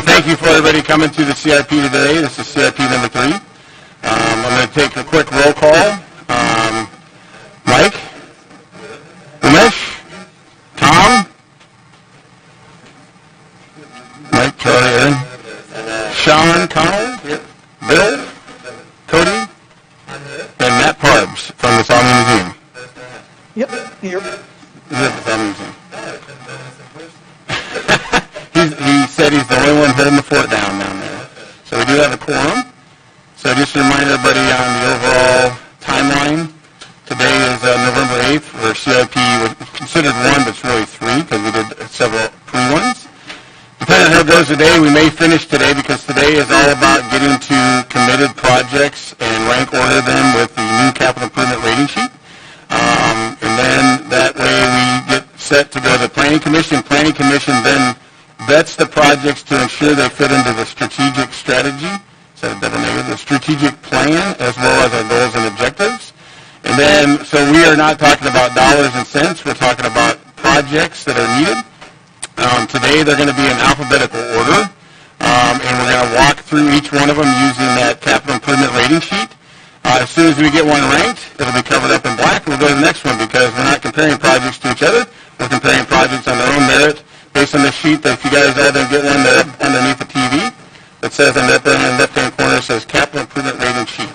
Thank you for everybody coming to the CIP today. This is CIP number 3. I'm going to take a quick roll call. Mike, Umesh, Tom, Mike, Charlie, Aaron, Sean, Connell, Bill, Cody, and Matt Parbs from the Song Museum. Yep, here. He's at the Song Museum. He said he's the only one holding the fort down there. So we do have a quorum. So just to remind everybody on the overall timeline, today is November 8th, where CIP was considered 1, but it's really 3 because we did several pre-ones. Depending on how it goes today, we may finish today because today is all about getting to committed projects and rank order them with the new capital improvement rating sheet. And then that way we get set to go to the Planning Commission. Planning Commission then vets the projects to ensure they fit into the strategic strategy, the strategic plan, as well as our goals and objectives. And then, so we are not talking about dollars and cents, we're talking about projects that are needed. Today they're going to be in alphabetical order, and we're going to walk through each one of them using that capital improvement rating sheet. As soon as we get one ranked, it'll be covered up in black, and we'll go to the next one because we're not comparing projects to each other, we're comparing projects on their own merit, based on the sheet that if you guys all didn't get one that underneath the TV, that says on the left-hand corner, says Capital Improvement Rating Sheet.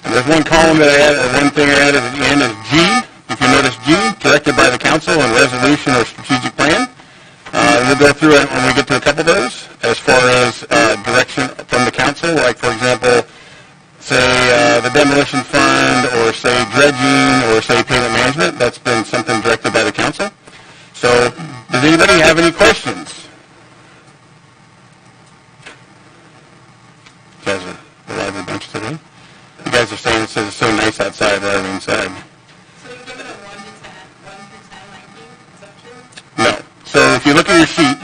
And there's one column that I added, or one thing I added at the end is G. If you notice G, directed by the council on resolution or strategic plan. We'll go through it when we get to a couple of those as far as direction from the council, like for example, say the demolition fund, or say dredging, or say payment management. That's been something directed by the council. So, does anybody have any questions? You guys are a lively bunch today. You guys are saying it says it's so nice outside rather than inside. So you give it a 1 to 10, 1 through 10 ranking? Is that true? No. So if you look at your sheet,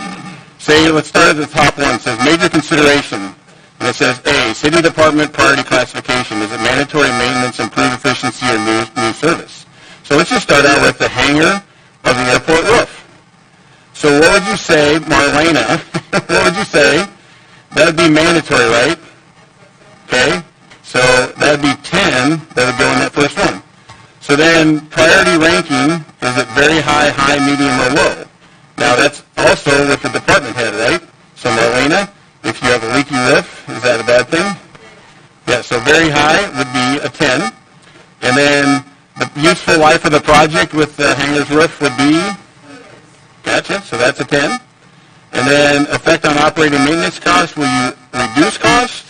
say, let's start at the top one. It says major consideration. And it says A, city department priority classification. Is it mandatory maintenance, improved efficiency, or new service? So let's just start out with the hangar of the airport roof. So what would you say, Marlena, what would you say? That would be mandatory, right? Okay? So that would be 10 that would go in that first one. So then priority ranking, is it very high, high, medium, or low? Now that's also with the department head, right? So Marlena, if you have a leaky roof, is that a bad thing? Yeah, so very high would be a 10. And then the useful life of the project with the hangar's roof would be, gotcha, so that's a 10. And then effect on operating maintenance costs, will you reduce cost?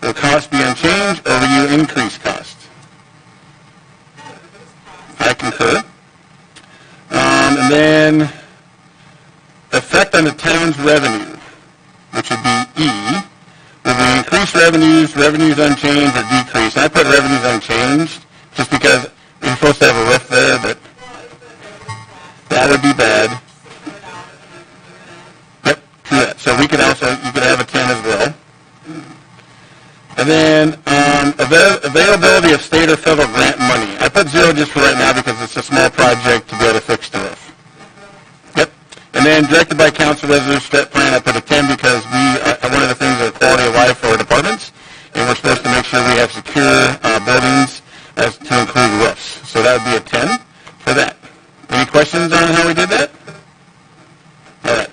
Will cost be unchanged, or will you increase cost? I concur. And then effect on the town's revenue, which would be E. Will we increase revenues, revenues unchanged, or decrease? I put revenues unchanged just because you're supposed to have a roof there, but that would be bad. Yep, correct. So we could also, you could have a 10 as well. And then availability of state or federal grant money. I put 0 just for right now because it's a small project to be able to fix the roof. Yep. And then directed by council resolution step plan, I put a 10 because one of the things is quality of life for our departments, and we're supposed to make sure we have secure buildings as to include roofs. So that would be a 10 for that. Any questions on how we did that? All right.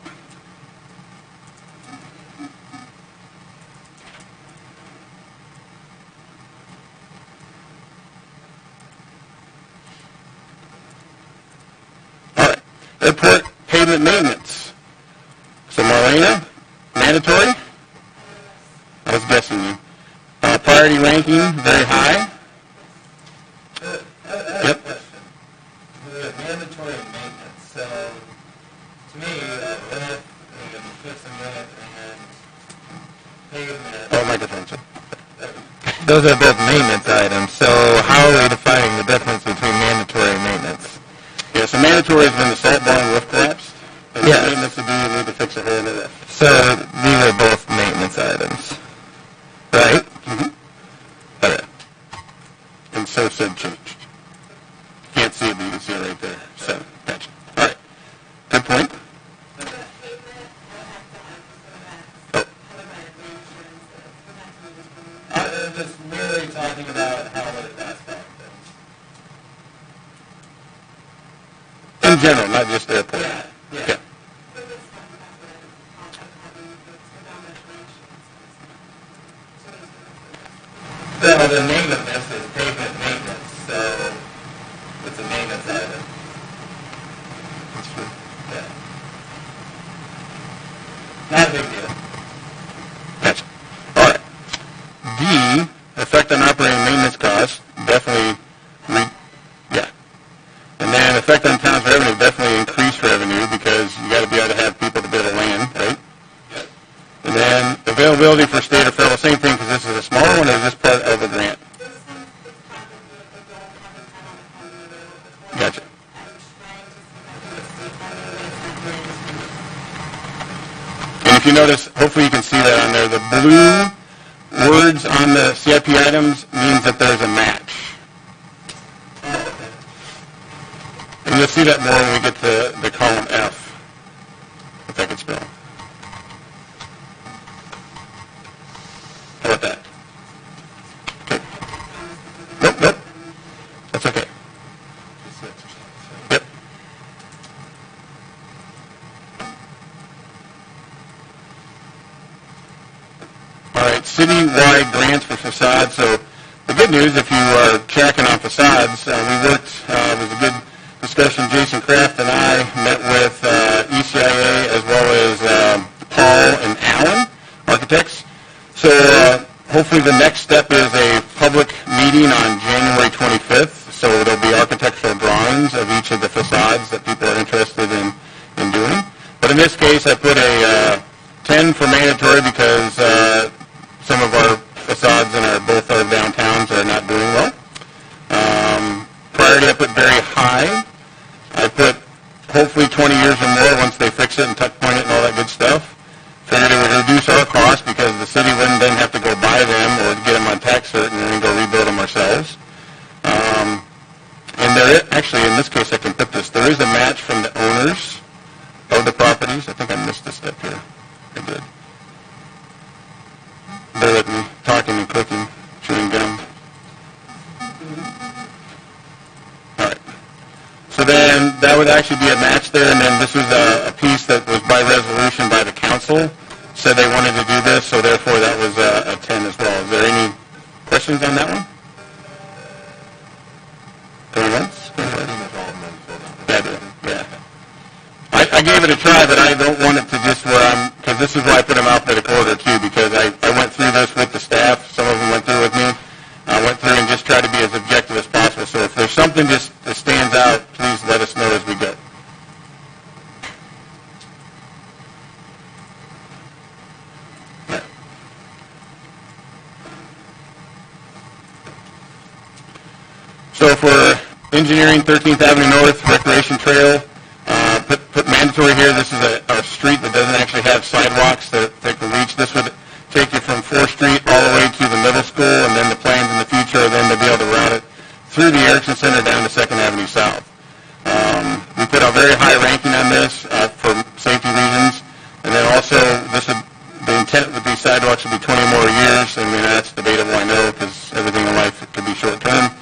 All right. Airport pavement maintenance. So Marlena, mandatory? I was guessing you. Priority ranking, very high. Those are both maintenance items, so how are we defining the difference between mandatory and maintenance? Yeah, so mandatory is when the salt barn roof collapsed. And Yes. maintenance would be you need to fix a hole in the roof. So these are both maintenance items, right? Okay. And so said changed. Can't see it, but you can see it right there. So, gotcha. All right. Good point. So the pavement will have to have Oh. I'm just merely talking about how it does In general, not just airport. Yeah. Yeah. So the name of this is pavement maintenance, so it's a maintenance item. That's true. Yeah. Not a big deal. Gotcha. All right. D, effect on operating maintenance costs, definitely, yeah. And then effect on town's revenue, definitely increase revenue because you got to be able to have people to build a land, right? And then availability for state or federal, same thing because this is a smaller one or is this part of a grant? Gotcha. And if you notice, hopefully you can see that on there, the blue words on the CIP items means that there's a match. And you'll see that more when we get to the column F, if I could spell. How about that? Okay. Nope. That's okay. Yep. All right, citywide grants for facades. So the good news, if you are tracking on facades, we worked, it was a good discussion. Jason Kraft and I met with ECIA as well as Paul and Alan, architects. So hopefully the next step is a public meeting on January 25th. So there'll be architectural drawings of each of the facades that people are interested in doing. But in this case, I put a 10 for mandatory because some of our facades in both our downtowns are not doing well. Priority, I put very high. I put hopefully 20 years or more once they fix it and tuck point it and all that good stuff. Figured it would reduce our cost because the city wouldn't then have to go buy them or get them on tax cert and then go rebuild them ourselves. And there, actually, in this case, I can put this. There is a match from the owners of the properties. I think I missed a step here. I did. They're with me, talking and cooking, chewing gum. All right. So then that would actually be a match there, and then this was a piece that was by resolution by the council, said they wanted to do this, so therefore that was a 10 as well. Is there any questions on that one? Going once? Going twice? Yeah, I do. Yeah. I gave it a try, but I don't want it to just because this is why I put them alphabetical order too, because I went through this with the staff. Some of them went through with me. I went through and just tried to be as objective as possible. So if there's something just that stands out, please let us know as we go. Yeah. So for engineering, 13th Avenue North, Recreation Trail, put mandatory here. This is a street that doesn't actually have sidewalks that can reach. This would take you from 4th Street all the way to the middle school, and then the plans in the future are then to be able to route it through the Erickson Center down to 2nd Avenue South. We put a very high ranking on this for safety reasons, and then also the intent with these sidewalks would be 20 more years. I mean, that's debatable, I know, because everything in life could be short-term.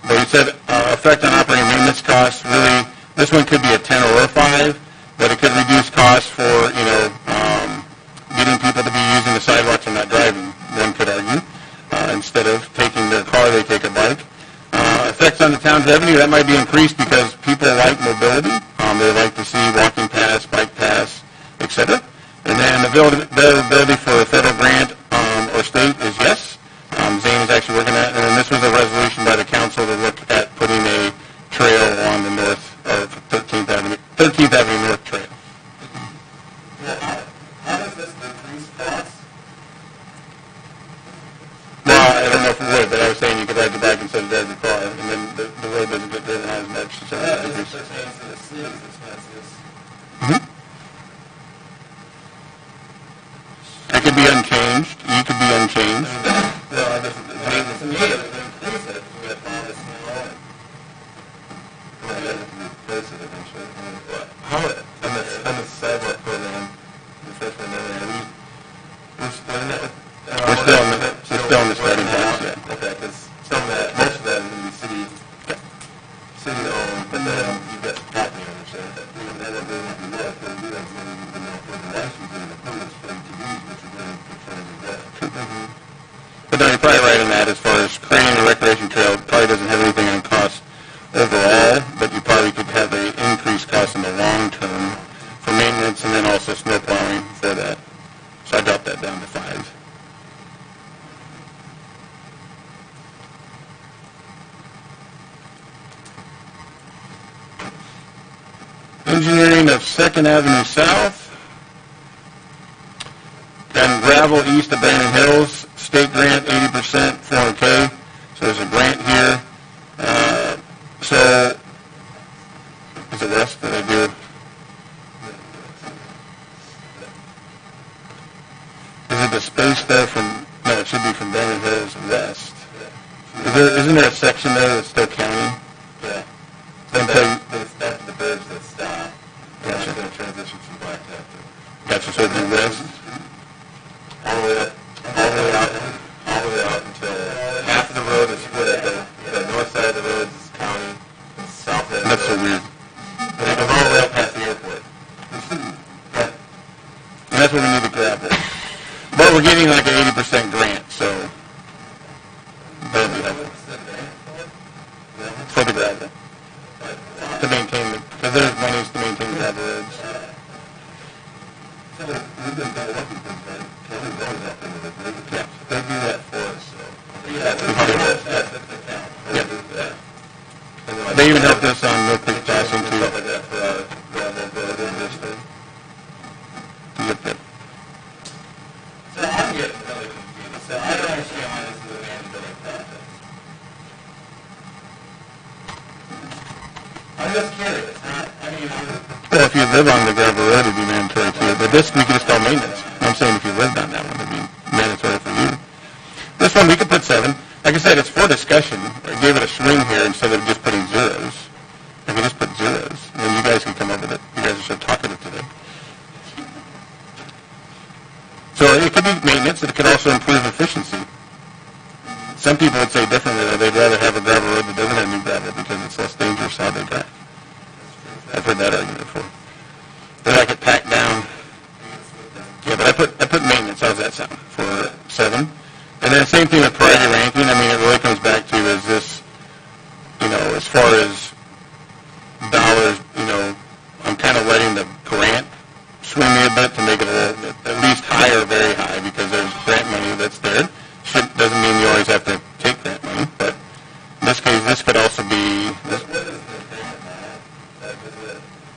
But we said effect on operating maintenance costs, really, this one could be a 10 or a 5, but it could reduce costs for, getting people to be using the sidewalks and not driving, one could argue. Instead of taking their car, they take a bike. Effects on the town's revenue, that might be increased because people like mobility. They like to see walking paths, bike paths, etc. And then availability for a federal grant or state is yes. Zane is actually working at it. And then this was a resolution by the council to look at putting a trail on the north of 13th Avenue North Trail. How does this decrease costs? Well, doesn't get driven as much, so This it's pertains to the city's expenses. It could be unchanged, E could be unchanged. Well, I guess, to me, it would increase it, if we had all this snow and, well, you have to replace it eventually. How, on the sidewalk program, the first one, we're splitting it with? We're still in the starting blocks, yeah. Okay, because some of that, most of that is going to be city owned, but then you've got property ownership. But no, you're probably right on that as far as creating a recreation trail. It probably doesn't have anything on cost overall, but you probably could have an increased cost in the long term for maintenance and then also snow plowing for that. So I dropped that down to 5. Engineering of 2nd Avenue South. Then gravel east of Brandon Hills, state grant 80%, 400K. So there's a grant here. So, is it west that I do? Is it the space there from, no, it should be from Brandon Hills west. Isn't there a section there that's still county? Yeah. Until, It's after the bridge that stopped. Gotcha. It's going to transition from blacktop to gotcha, so it'd be west? all the way out until half of the road is split at the north side of the road is county, and the south side of the road. That's so weird. And it goes all the way up past the airport. And that's what we need to gravel. But we're getting like an 80% grant, so that'll be helpful. For the gravel. To maintain the, because there's monies to maintain gravel roads. We've been developing things, right? Kelly's always up into the bridge. Yeah. They do that for us, so. That's the count. Yeah. They even helped us on Mill Creek Crossing too. Stuff like that for gravel road and this thing. Yep. So I'm getting really confused. So I don't understand why this is a mandatory project. I'm just curious, huh? I mean, Well, if you live on the gravel road, it'd be mandatory too. But this, we could just call maintenance. I'm saying if you lived on that one, it'd be mandatory for you. This one, we could put 7. Like I said, it's for discussion. I gave it a swing here instead of just putting zeros. If we just put zeros, then you guys can come up with it. You guys are so talkative today. So it could be maintenance. It could also improve efficiency. Some people would say differently, that they'd rather have a gravel road that doesn't have new gravel because it's less dangerous how they drive. I've heard that argument before. They like it packed down. Yeah, but I put maintenance. How's that sound? For 7. And then same thing with priority ranking. I mean, it really comes back to, is this, as far as dollars, I'm kind of letting the grant swing me a bit to make it a little bit, at least high or very high, because there's grant money that's there. Doesn't mean you always have to take grant money, but in this case, this could also be,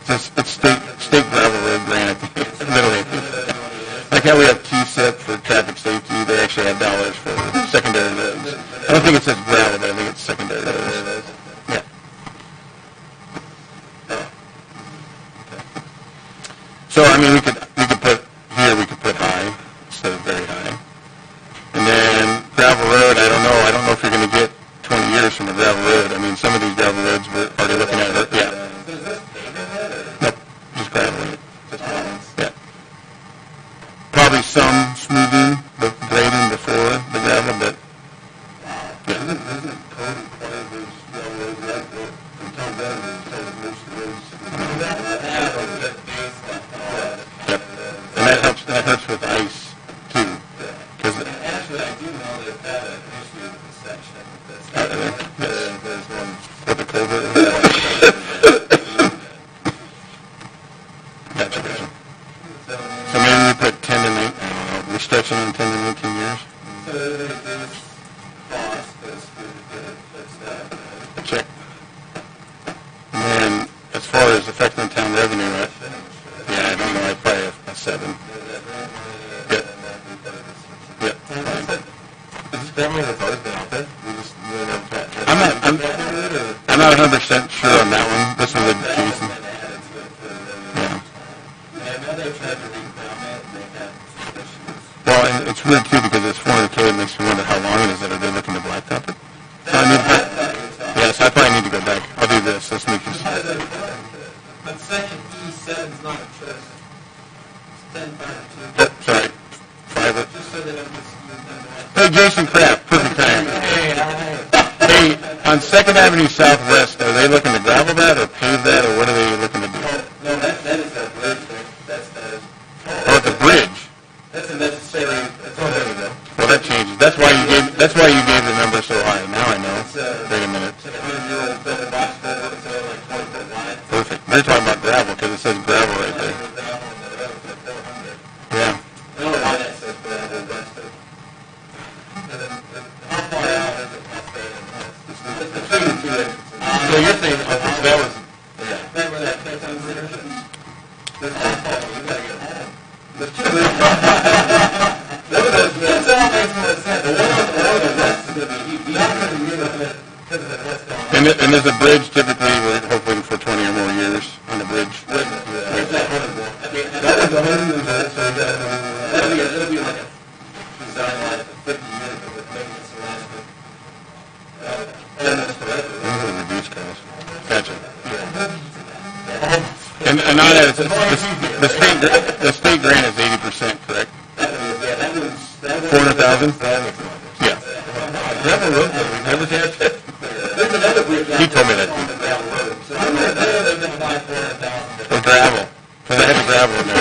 it's state gravel road grant, literally. Like how we have TSIP for traffic safety, they actually have dollars for secondary roads. I don't think it says gravel, but I think it's secondary roads. Yeah. So, I mean, we could put, here we could put high instead of very high. And then gravel road, I don't know if you're going to get 20 years from a gravel road. I mean, some of these gravel roads we're already looking at, yeah. Nope, just gravel. Yeah. Probably some smoothing, but grading before the gravel, but, yeah. Yep. And that helps with ice, too. Actually, I do know they've had an issue with the section that's, there's one. With the culvert? Gotcha. So maybe we put 10 to 19, I don't know, we're stretching in 10 to 19 years? So there's cost, that's that. Check. And then, as far as affecting town revenue, yeah, I don't know, I'd probably a 7. Yep. Yep. Is this grant money that's always been out there? We just really never I'm I'm not 100% sure on that one. This was a Jason. Yeah. Well, and it's weird too because it's 400K. It makes me wonder how long it is that are they looking to blacktop it. So I need yes, I probably need to go back. I'll do this. Let's make this. But section E7 is not a choice. It's 10.2. Oh, sorry. Private. Just so they don't misuse Hey, Jason Kraft. Perfect time. Hey, on 2nd Avenue Southwest, are they looking to gravel that or pave that, or what are they looking to do? No, that is a bridge there. That's Oh, it's a bridge. that's a necessary, that's all there you go. Well, that changes. That's why you gave the number so high. Now I know. Wait a minute. It's like a 100-year-old building box culvert, it's only like 20 foot wide. Perfect. They're talking about gravel because it says gravel right there. Yeah. I don't know why that says gravel, but how far out is it past that? It's between the two entrances. So you're saying, okay, so that was, Yeah. Remember that place on the intersection? There's one fall, you gotta get home. There's two. That's all makes more sense. The one on the west is gonna be, not gonna be because of the west on. and there's a bridge typically, we're hoping for 20 or more years on a bridge. There's that one. That was 100 years, so it'll be like a design line for 50 years with maintenance and landscape. And that's correct. Those are reduced costs. Gotcha. And on that, the state grant is 80%, correct? That was 400,000? Yeah. Gravel road, we never had. There's another bridge. He told me that. Gravel road. So they've been applying 400,000. For gravel. Because I had the gravel in there.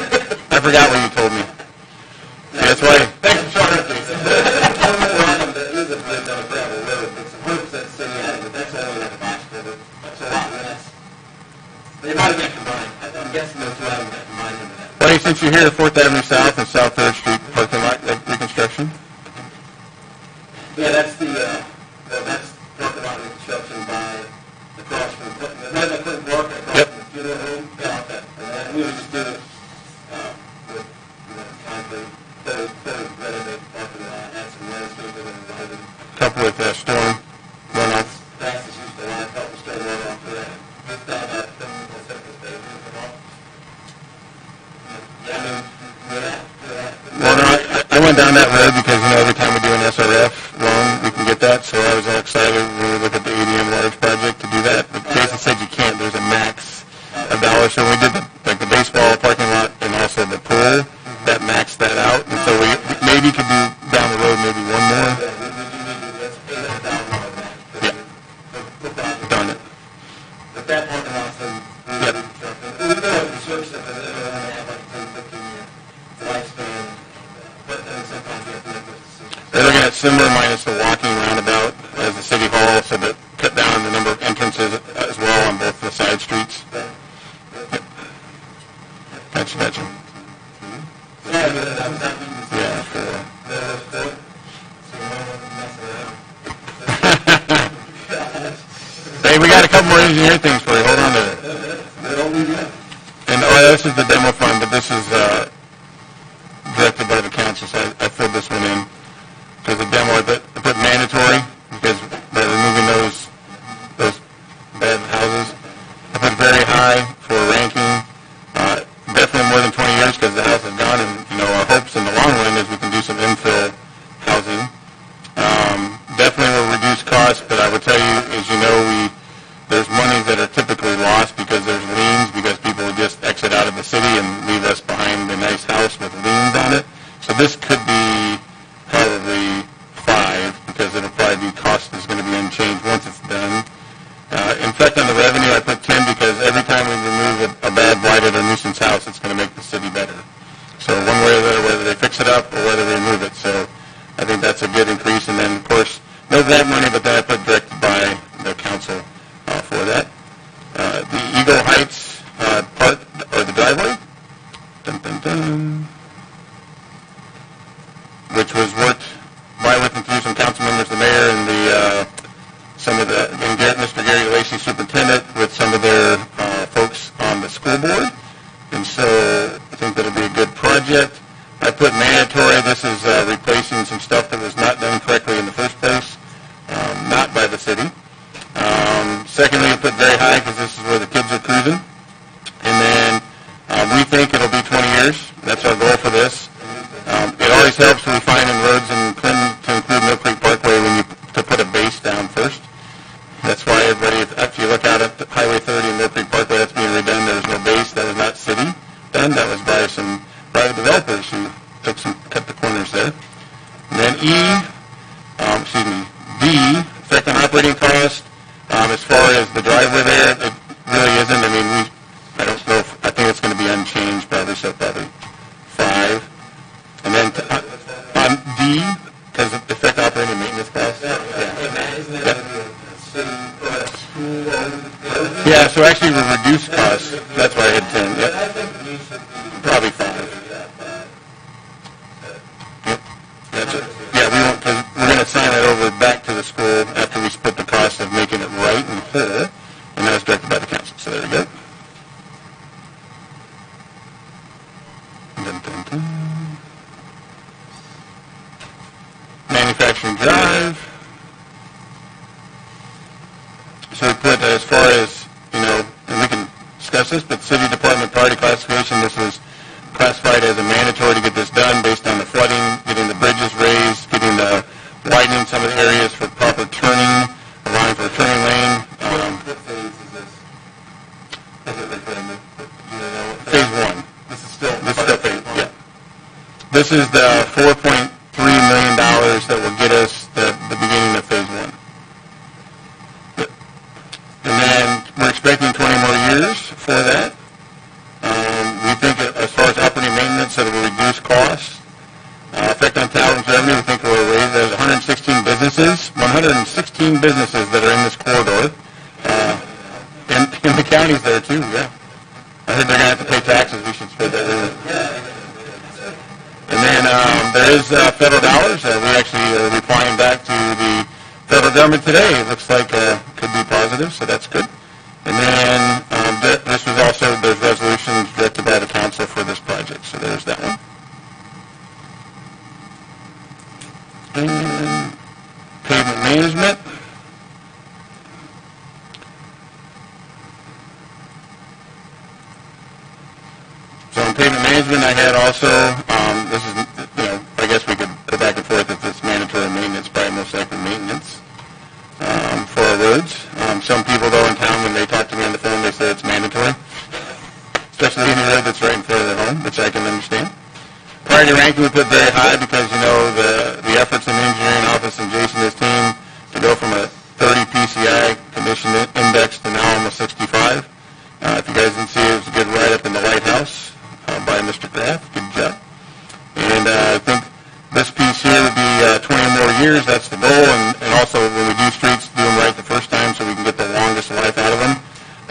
I forgot what you told me. See, that's why. Thanks for showing up, Jason. There is a bridge on a gravel road, it's 100% city owned, but that's only like a box culvert. That's a lot less. They might have been combined. I'm guessing those two items got combined into that. Well, since you're here, 4th Avenue South and South 3rd Street parking lot reconstruction? Yeah, that's that's parking lot reconstruction by across from Clinton Park, across Yep. from the funeral home. Yeah, okay. And then we would just do it, with, concrete, renovate the parking lot, add some landscaping and lighting. Couple with storm runoff. That's the use of the help us start right off for that. Just down that, that's up this day, yeah, I mean, Well, no, I went down that road because, every time we do an SRF loan, we can get that, so I was all excited when we look at the ADM large project to do that. But Jason said you can't, there's a max of dollars, so we did the baseball parking lot and also the pool, that maxed that out, and so we maybe could do down the road maybe one more. Yeah. Done it. But that parking lot's been Yep. we know the service that they only have like 10, 15 year lifespan, but then sometimes we have to make those decisions. They're looking at similar minus the walking roundabout as the city hall, so that cut down the number of entrances as well on both the side streets. Yep. Gotcha. Yeah, but that was that means Yeah, for, so you might want to mess it up. hey, we got a couple more engineering things for you. Hold on to it. They don't need that. And this is the demo fund, but this is directed by the council, so I filled this one in. Because the demo, I put mandatory, because by removing those bad houses. I put very high for ranking, definitely more than 20 years because the house is gone, and, our hopes in the long run is we can do some infill housing. Definitely will reduce costs, but I would tell you, as you know, there's money that are typically lost because there's liens, because people would just exit out of the city and leave us behind a nice house with liens on it. So this could be probably 5, because it'll probably be cost is going to be unchanged once it's done. In fact, on the revenue, I put 10 because every time we remove a bad, blighted, or nuisance house, it's going to make the city better. So one way or the other, whether they fix it up or whether they remove it. So I think that's a good increase. And then, of course, no grant money, but then I put directed by the council for that. The Eagle Heights part, or the driveway, which was worked by, with, and through some council members, the mayor, and Mr. Gary Lacey, superintendent, with some of their folks on the school board. And so I think that'll be a good project. I put mandatory. This is replacing some stuff that was not done correctly in the first place, not by the city. Secondly, very high because this is where the kids are cruising. And then we think it'll be 20 years. That's our goal for this. It always helps refining roads in Clinton to include Mill Creek Parkway to put a base down first. That's why everybody, if you look out at Highway 30 and Mill Creek Parkway, that's being redone. There's no base. That was not city done. That was by some private developers who cut the corners there. And then D, effect on operating cost. As far as the driveway there, it really isn't. I mean, I don't know. I think it's going to be unchanged probably, so probably 5. And then on D, because of effect operating and maintenance costs. Yeah, so actually we reduce costs. That's why I had 10. Yep. Probably 5. Yep. That's it. Yeah, we won't, because we're going to sign it over back to the school after we split the cost of making it right and whole, and that was directed by the council. So there we go. Dun, dun, dun. Manufacturing drive. So we put, as far as, and we can discuss this, but city department priority classification, this was classified as a mandatory to get this done based on the flooding, getting the bridges raised, getting the widening some of the areas for proper turning, allowing for a turning lane. What phase is this? Has it been put in? Phase 1. This is still phase, yeah. This is the $4.3 million that will get us the beginning of phase 1. And then we're expecting 20 more years for that. We think that as far as operating maintenance, that it will reduce costs. Effect on Talon's revenue, we think it will raise. There's 116 businesses that are in this corridor. And the county's there too, yeah. I heard they're going to have to pay taxes. We should spread that in. And then there is federal dollars. We actually are replying back to the federal government today. It looks like could be positive, so that's good. And then this was also, there's resolutions directed by the council for this project, so there's that one. And pavement management. So in pavement management, I had also, this is, I guess we could go back and forth if it's mandatory maintenance, probably most likely maintenance for our roads. Some people, though, in town, when they talk to me on the phone, they say it's mandatory, especially any road that's right in front of their home, which I can understand. Priority ranking we put very high because, the efforts in the engineering office and Jason and his team to go from a 30 PCI condition index to now almost 65. If you guys didn't see it, it was a good write-up in the Lighthouse by Mr. Graff. Good job. And I think this piece here would be 20 more years. That's the goal. And also, when we do streets, do them right the first time so we can get the longest life out of them.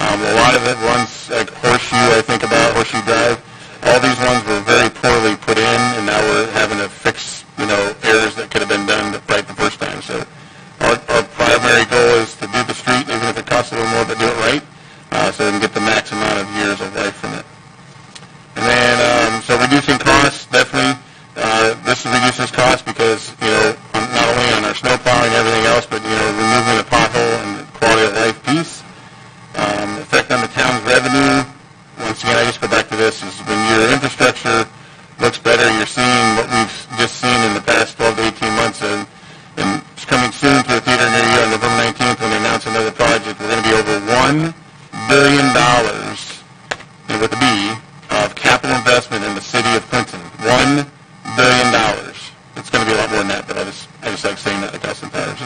A lot of it runs like Horseshoe, I think about Horseshoe Drive. All these ones were very poorly put in, and now we're having to fix, errors that could have been done right the first time. So our primary goal is to do the street, even if it costs a little more, but do it right, so we can get the max amount of years of life from it. And then, so reducing costs, definitely. This reduces costs because, not only on our snow plowing and everything else, but, removing the pothole and the quality of life piece. Effect on the town's revenue. Once again, I just go back to this, is when your infrastructure looks better, you're seeing what we've just seen in the past 12 to 18 months, and it's coming soon to a theater near you on November 19th when they announce another project. We're going to be over $1 billion, with a B, of capital investment in the city of Clinton. $1 billion. It's going to be a lot more than that, but I just like saying that like Austin Powers,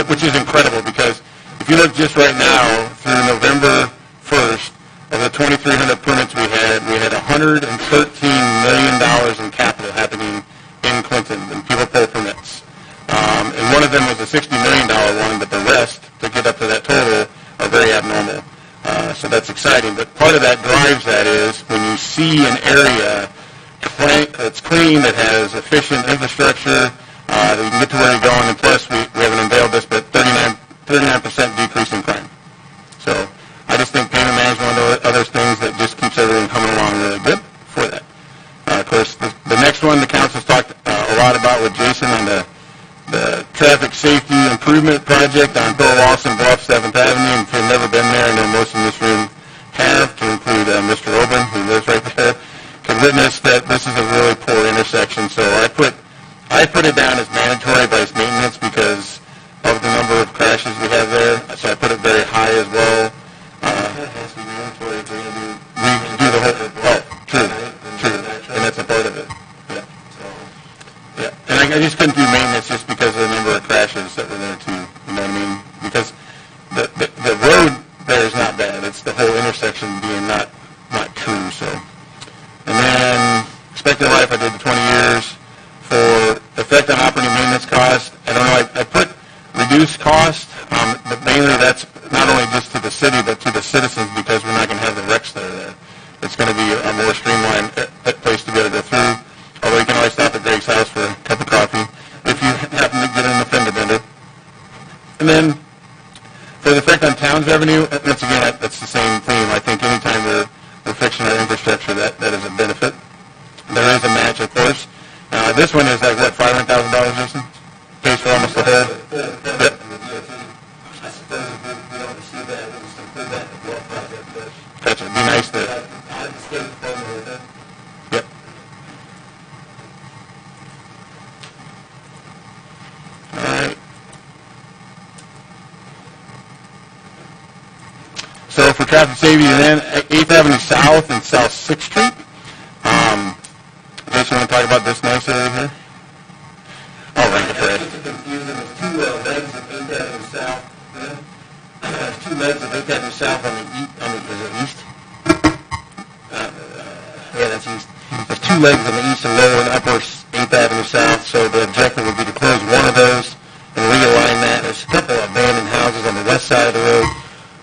which is incredible because if you look just right now through November 1st, of the 2,300 permits we had $113 million in capital happening in Clinton, and people pull permits. And one of them was a $60 million one, but the rest, to get up to that total, are very abnormal. So that's exciting. But part of that drives that is when you see an area that's clean, that has efficient infrastructure, that you can get to where you're going, and plus we haven't unveiled this, but 39% decrease in crime. So I just think payment management and other things that just keeps everything coming along really good for that. Of course, the next one the council's talked a lot about with Jason on the traffic safety improvement project on Bill Lawson Bluff 7th Avenue. And if you've never been there and know most in this room have, to include Mr. Oben, who lives right there, can witness that this is a really poor intersection. So I put it down as mandatory vice maintenance because of the number of crashes we have there. So I put it very high as well. It has to be mandatory if we're going to do. We do the whole. Oh, true, and that's a part of it. Yeah. So, Yeah, and I just couldn't do maintenance just because of the number of crashes that were there too. You know what I mean? Because the road there is not bad. It's the whole intersection being not true. So, and then expected life, I did the 20 years. For effect on operating maintenance cost, I don't know. I put reduced cost, but mainly that's not only just to the city but to the citizens because we're not going to have the wrecks that are there. It's going to be a more streamlined place to be able to go through. Although you can always stop at Greg's house for a cup of coffee if you happen to get in a fender bender. And then for the effect on town's revenue, once again, that's the same theme. I think anytime we're fixing our infrastructure, that is a benefit. There is a match, of course. This one is like, what, $500,000, Jason? Pays for almost the whole. Yep. I suppose if we don't receive that, we'll just include that in the block project, but Gotcha. It'd be nice to. I just gave the formula with it. Yep. All right. So for traffic safety, then 8th Avenue South and South 6th Street. Jason, want to talk about this nice area here? Oh, right, It's Fred. just confusing. There's two legs of 8th Avenue South. There's two legs of 8th Avenue South on the is it east? Yeah, that's east. There's two legs on the east and lower and upper 8th Avenue South, so the objective would be to close one of those and realign that. There's a couple of abandoned houses on the west side of the road,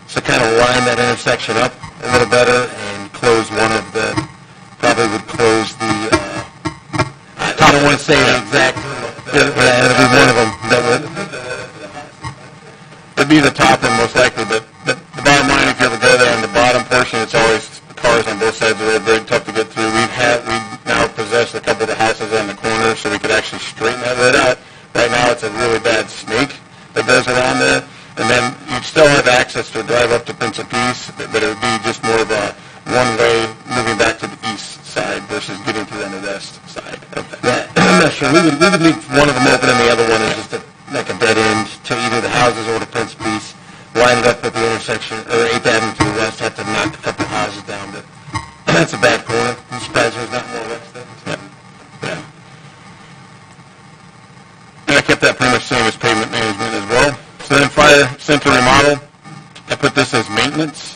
so kind of line that intersection up a little better and close one of the, probably would close the, I don't want to say the exact, it'll be one of them that would. It'd be the top one most likely, but the bottom line, if you ever go there on the bottom portion, it's always cars on both sides of the road, very tough to get through. We now possess a couple of the houses on the corner, so we could actually straighten that road out. Right now, it's a really bad snake that goes around there, and then you'd still have access to drive up to Prince of Peace, but it would be just more of a one-way moving back to the east side versus getting to the west side. Yeah, I'm not sure. We would leave one of them open and the other one is just like a dead end to either the houses or the Prince Piece. Line it up with the intersection, or 8th Avenue to the west, have to knock a couple houses down, but that's a bad corner. I'm surprised there's not more wrecks there. Yeah. And I kept that pretty much same as pavement management as well. So then fire center remodel, I put this as maintenance.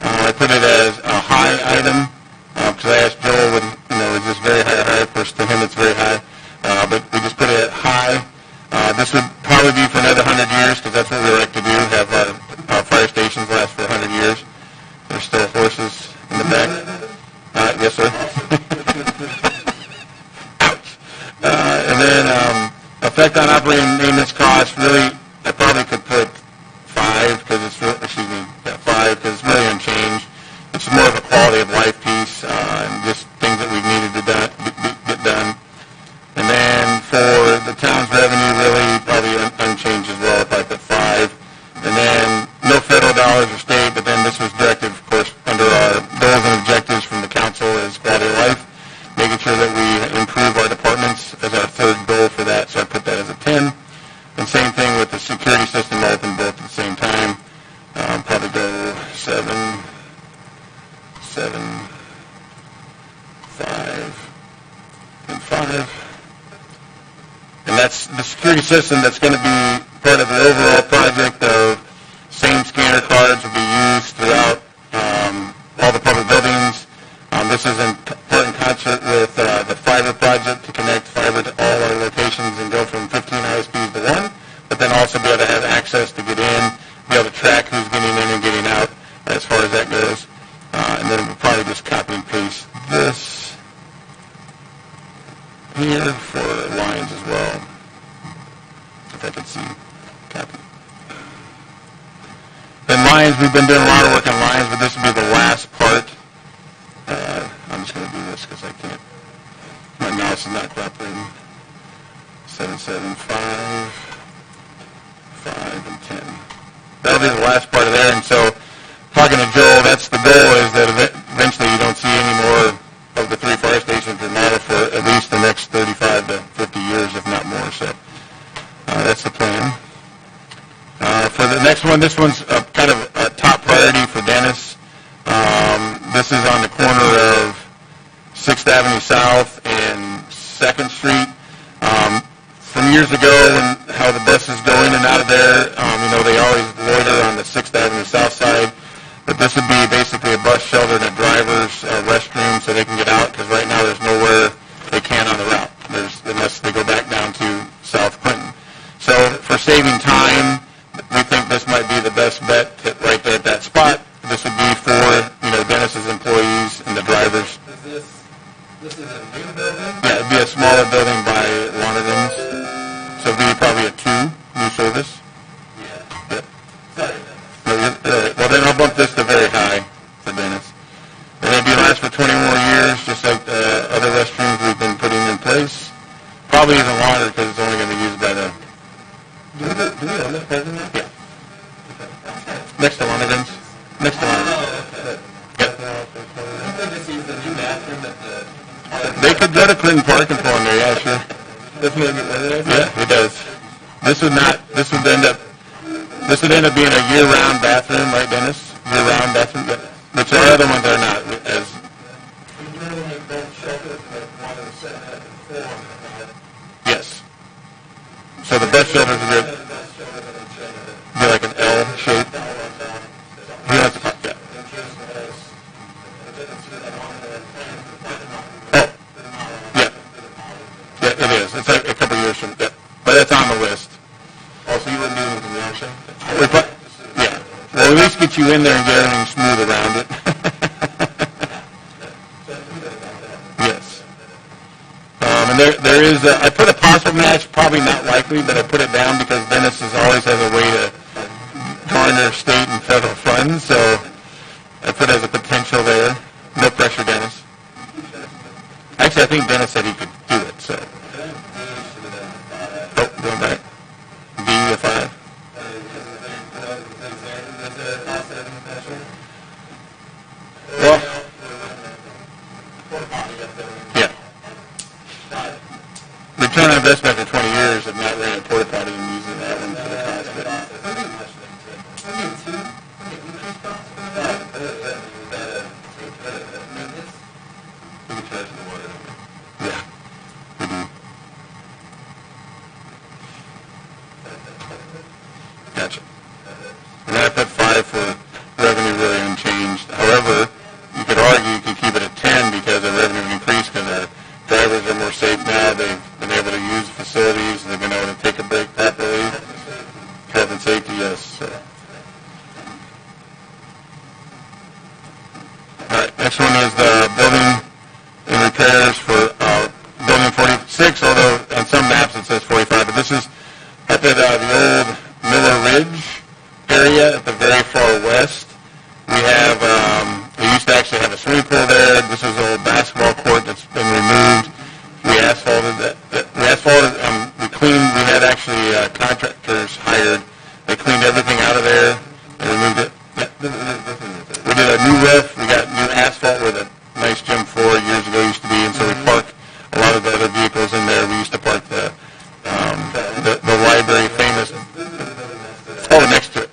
I put it as a high item, because I asked Joel, is this very high? Of course, to him it's very high, but we just put it at high. This would probably be for another 100 years, because that's what we like to do, have our fire stations last for 100 years. There's still horses in the back. Yes, sir. Ouch. And then effect on operating maintenance costs, really, I probably could put 5, because it's, 5, because it's really unchanged. It's more of a quality of life piece, and just things that we've needed to get done. And then for the town's revenue, really probably unchanged as well, if I put 5. And then no federal dollars or state, but then this was directive, of course, under our goals and objectives from the council is quality of life, making sure that we improve our departments as our third goal for that, so I put that as a 10. And same thing with the security system, all of them both at the same time. Probably go 7, 5, and 5. And that's the security system that's going to be part of the overall project of same scanner cards will be used throughout all the public buildings. This is in part in concert with the fiber project to connect fiber to all our locations and go from 15 ISPs to 1, but then also be able to have access to get in, be able to track who's getting in and getting out as far as that goes. And then we'll probably just copy and paste this here for lines as well. If I could see, copy. And lines, we've been doing a lot of work on lines, but this will be the last part. I'm just going to do this because I can't. My mouse is not cooperating. 7, 7, 5, 5, and 10. That'll be the last part of there. And so, talking This is on the corner of 6th Avenue South and 2nd Street. From years ago, and how the buses go in and out of there, they always loiter on the 6th Avenue South side. But this would be basically a bus shelter and a driver's restroom so they can get out, because right now there's nowhere they can on the route, unless they go back down to South Clinton. So for saving time, we think this might be the best bet right there at that spot. This would be for, Dennis's employees and the drivers. This is a new building? Yeah, it'd be a smaller building by Lonergan's. So it'd be probably a 2 new service. Yeah. Yep. Sorry. Well, then I'll bump this to very high for Dennis. And it'll be last for 20 more years, just like the other restrooms we've been putting in place. Probably even longer because it's only going to be used by the... Do we own the president? Yeah. Next to Lonergan's. Next to Lonergan's. Yep. I think this is the new bathroom at the... They could go to Clinton Park and pull in there, yeah, sure. This one, Yeah, it does. This would end up being a year-round bathroom, right, Dennis? Year-round bathroom, which our other ones are not. Yes. So the bus shelters would be like an L shape. He wants to pop that. Oh, yeah. Yeah, it is. It's like a couple years from, yeah. But it's on the list. Also, you wouldn't do the construction? Yeah. Well, at least get you in there and get everything smooth around it. Yes. And there is, I put a possible match, probably not likely, but I put it down because Dennis always has a way to garner state and federal funds, so I put it as a potential there. No pressure, Dennis. Actually, I think Dennis said he could do it, so. Oh, going back. B to 5. Well, yeah. Return on investment for 20 years of not renting a porta potty and using that one for the cost. Yeah, we do. Gotcha. And then I put 5 for revenue really unchanged. However, you could argue you can keep it at 10 because the revenue increased because our drivers are more safe now. They've been able to use facilities. They've been able to take a break properly. Health and safety, yes. So. All right, next one is the building and repairs for building 46, although on some maps it says 45, but this is up at the old Miller Ridge area at the very far west. We have, we used to actually have a swimming pool there. This is an old basketball court that's been removed. We asphalted that. We cleaned, we had actually contractors hired. They cleaned everything out of there. They removed it. Yeah. We did a new roof. We got new asphalt where the nice gym floor years ago used to be, and so we park a lot of the other vehicles in there. We used to park the library famous. Oh, next to it.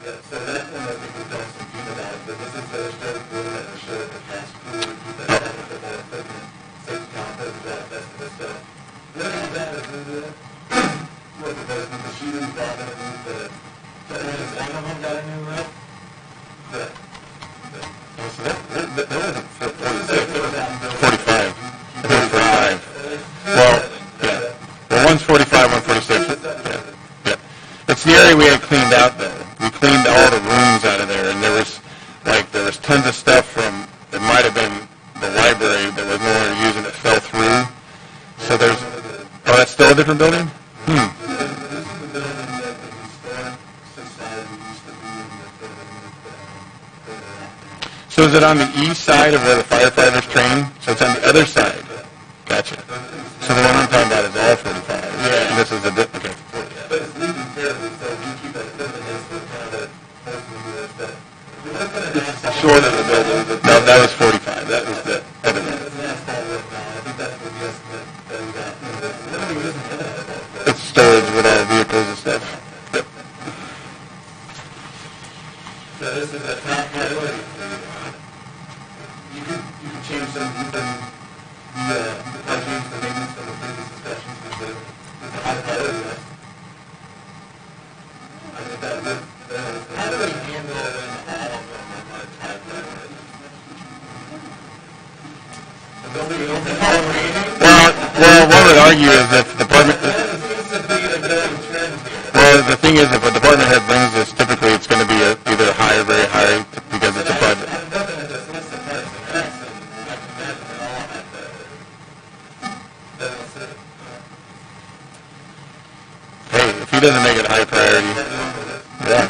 One's 45, 146. Yeah. It's the area we had cleaned out, though. We cleaned all the rooms out of there, and there was tons of stuff from, it might have been the library that was no longer using it fell through. So there's, that's still a different building? So is it on the east side of where the firefighters train? So it's on the other side. Gotcha. So the one I'm talking about is all 45. Yeah. And this is a bit, okay. But it's leaving fairly, so we keep that equipment in for kind of Short of the building. No, that was 45. That was the other one. I think that's what the estimate that we got. It's storage with all vehicles and stuff. Yep. So this is a top priority for you. You could Well, one would argue is if the department, well, the thing is, if a department head brings this, typically it's going to be either high or very high because it's a budget. Hey, if he doesn't make it a high priority, yeah.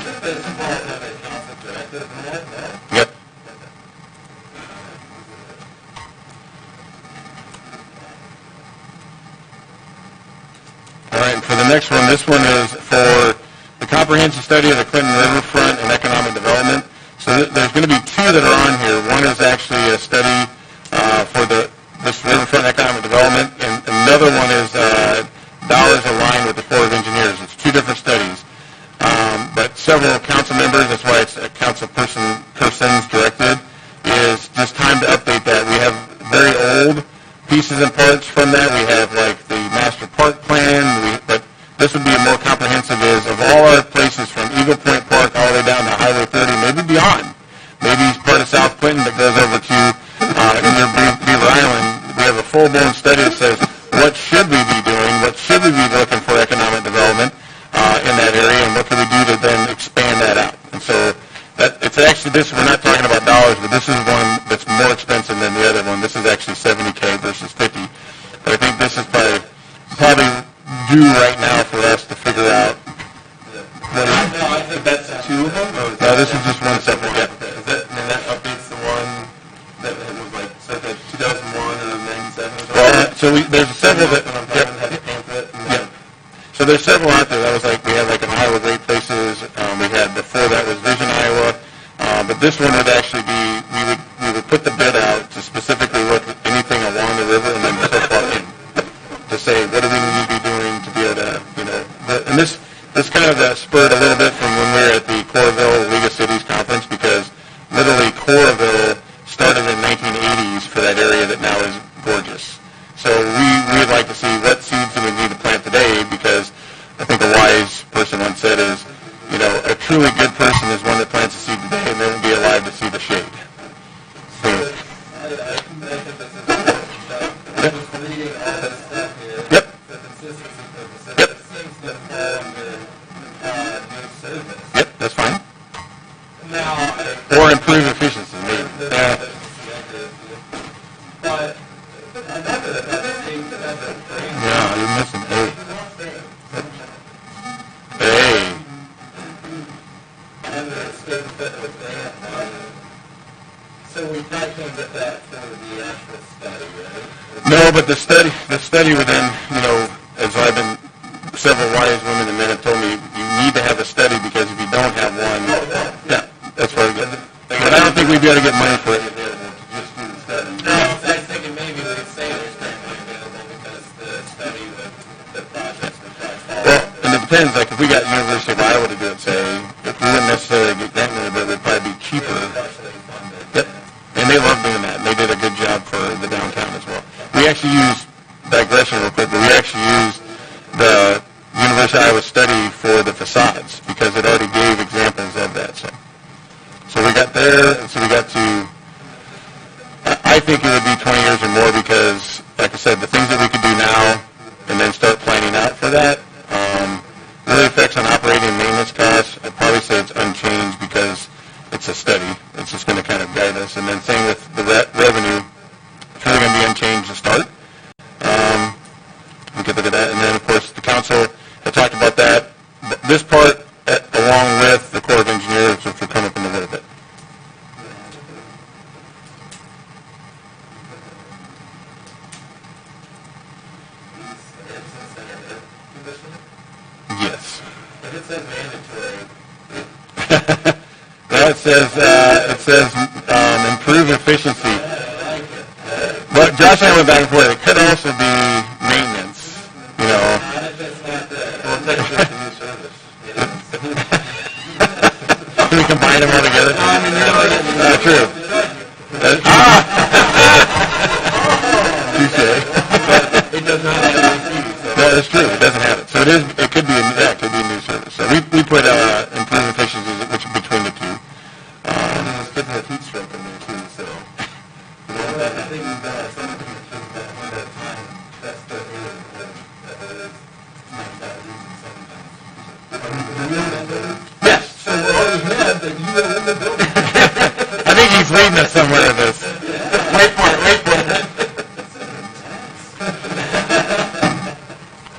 Yep. All right, and for the next one, this one is for the comprehensive study of the Clinton Riverfront and economic development. So there's going to be two that are on here. One is actually a study for this riverfront economic development, and another one is dollars aligned with the Corps of Engineers. It's two different studies. But several council members, that's why it's a council persons directed, is just time to update that. We have very old pieces and parts from that. We have like the master park plan, but this would be a more comprehensive is of all our places from Eagle Point Park all the way down to Highway 30, maybe beyond. Maybe part of South Clinton that goes over to near Beaver Island. We have a full-blown study that says what should we be doing, what should we be looking for economic development in that area, and what can we do to then expand that out. And so that it's actually this, we're not talking about dollars, but this is one that's more expensive than the other one. This is actually $70K versus $50. But I think this is probably due right now for us to figure out. I think that's two of them? No, this is just one separate, yeah. And that updates the one that was like circa 2001 or 97 or something? Well, so there's several that, Had the pamphlet. yeah. So there's several out there. That was like, we had like an Iowa Great Places. We had before that was Vision Iowa. But this one would actually be, we would put the bid out to specifically look at anything along the river and then so far in to say, what do we need to be doing to be able to, and this kind of spurred a little bit from when we were at the Coralville League of Cities conference, because literally Coralville started in the 1980s for that area that now is gorgeous. So we'd like to see what seeds do we need to plant today, because I think a wise person once said is, a truly good person is one that plants a seed today and they won't be alive to see the shade. So, yep. Yep, that's fine. Or improve efficiency, maybe. Yeah, you're missing A. A. So we tried to get that for the actual study, right? No, but the study would then, as I've been, several wise women and men have told me, you need to have a study, because if you don't have one, yeah, that's very good. But I don't think we'd be able to get money for it. Just do the study. No, I was thinking maybe we could say there's not money available because the study, the projects, Well, and it depends, like if we got University of Iowa to do it, say, if we wouldn't necessarily get that money, but it would probably be cheaper. Yep. And they love doing that, and they did a good job for the downtown as well. We actually used, digression real quick, but we actually used the University of Iowa study for the facades, because it already gave examples of that. So we got there, and so we got to, I think it would be 20 years or more, because, like I said, the things that we could do now and then start planning out for that, really affects on operating and maintenance costs. I'd probably say it's unchanged because it's a study. It's just going to kind of guide us. And then same with the revenue, it's really going to be unchanged to start. We could look at that. And then, of course, the council had talked about that. This part, along with the Corps of Engineers, which will come up in a little bit. Yes. If it says mandatory. Well, it says improve efficiency. But Josh and I went back and forth. It could also be maintenance, Well, technically it's a new service. Can we combine them all together? True. Touche. It does not have any fees. No, that's true. It doesn't have it. So it could be a new service. So we put improve efficiency between the two. And then it's putting a heat stroke in there too, so. I think we've got something. he's leading us somewhere with this. Wait for it, wait for it.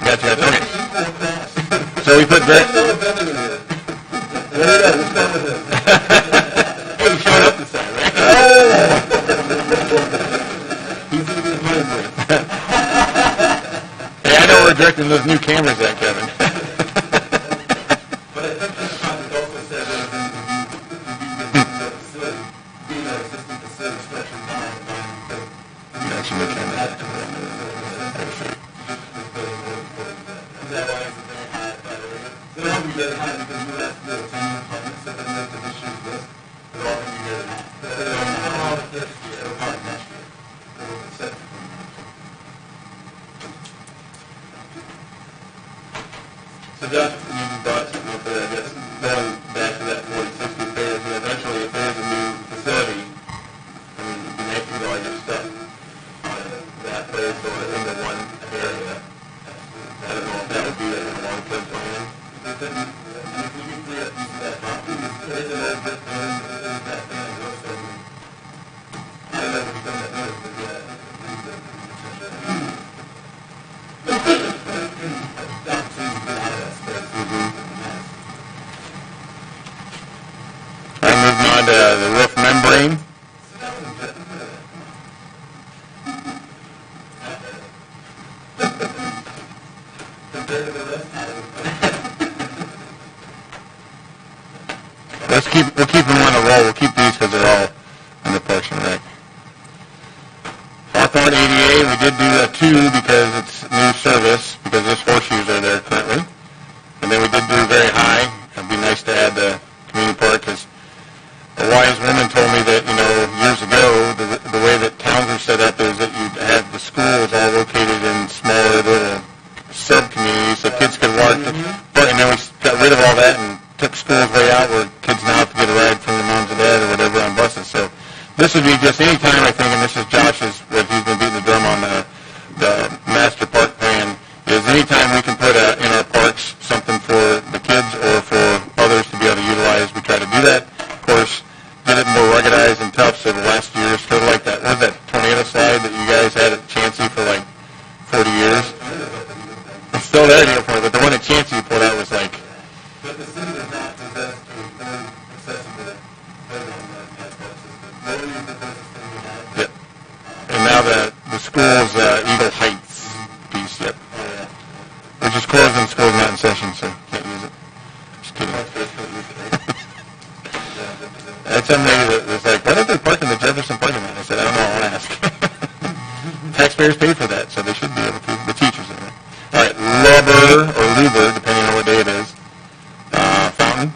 Gotcha, okay. So we put Greg. Hey, he showed up this time, right? He's going to be the money boy. Hey, I know we're directing those new cameras at Kevin. But I think the contract also said that if you the facility, being an existing facility structure now, That's your camera. is that why it's very high? They don't be very high because we have the 10-year contract, so then the issues list, they're all going to be very high. They don't know how to get it, they'll probably next year. They'll be set. So Josh, you brought something up there, I guess, going back to that 40-60 repairs, and eventually if there's a new facility, I mean, it'd be nice to get all your stuff on that place or in the one area. I don't know if that would be a long-term plan. If we can free up use of that property, it's a little bit, that thing goes so, I don't know if we've done that, but yeah. I'm moving on to the roof membrane. We'll keep them on a roll. We'll keep these because they're all in the Parks and Rec. Hawthorne ADA, we did do a 2 because it's new service, because there's horseshoes are there currently. And then we did do very high. It'd be nice to add the community park, because a wise woman told me that, years ago, the way that towns are set up is that you'd have the schools all located in smaller little sub-communities, so kids could walk. But and then we got rid of all that and took schools way out where kids now have to get a ride from their moms and dad or whatever on buses. So this would be just any time, I think, and this is Josh's, what he's been beating the drum on the master park plan, is anytime we can put in our parks something for the kids or for others to be able to utilize, we try to do that. Of course, get it more ruggedized and tough, so the last year is sort of like that. What was that tornado slide that you guys had at Chansey for like 40 years? It's still there, but the one at Chansey you pulled out was like... But the city does not possess a accessible playground asphalt system. Nobody in the business thing would have. Yep. And now the school's Eagle Heights piece, yep. Oh, yeah. Which is closed and the school's not in session, so can't use it. Just kidding. That's some lady that was like, why don't they park in the Jefferson parking lot? I said, I don't know, I'll ask. Taxpayers pay for that, so they should be able to. The teachers are there. All right, Lubber, or Luber, depending on what day it is. Fountain.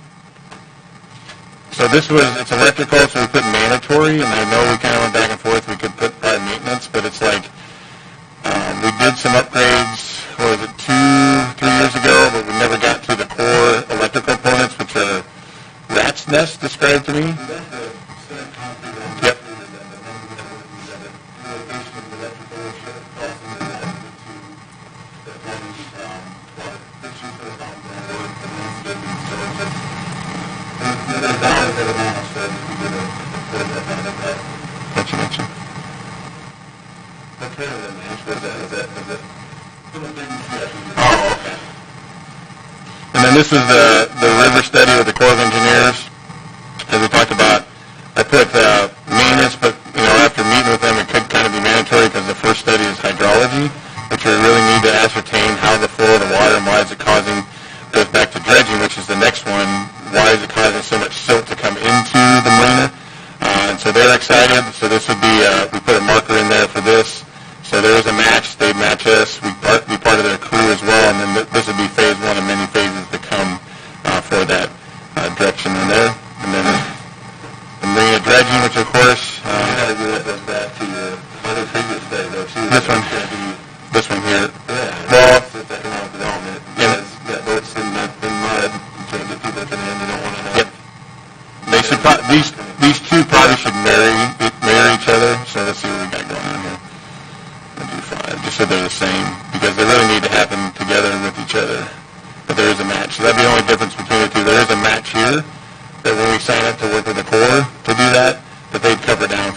So it's electrical, so we put mandatory, and I know we kind of went back and forth. We could put private maintenance, but it's like, we did some upgrades, what was it, 2-3 years ago, but we never got to the core electrical components, which are rat's nest described to me. Yep. Gotcha. What kind of a match was that? Is it? Oh, okay. And then this was the river study with the Corps of Engineers, as we talked about. I put maintenance, but after meeting with them, it could kind of be mandatory because the first study is hydrology, which we really need to ascertain how the flow of the water and why is it causing. Goes back to dredging, which is the next one. Why is it causing so much silt to come into the marina? And so they're excited. So this would be we put a marker in there for this. So there is a match. They match us. We be part of their crew as well. And then this would be phase 1 of many phases to come for that direction in there. And then the marina dredging, which of course... You got to do that goes back to your other previous study, though, too. This one here. Yeah. Well, It's economic development. Because you got boats in mud. You can't get people coming in. They don't want to have... Yep. They should these two probably should marry each other. So let's see what we got going on here. We'll do 5.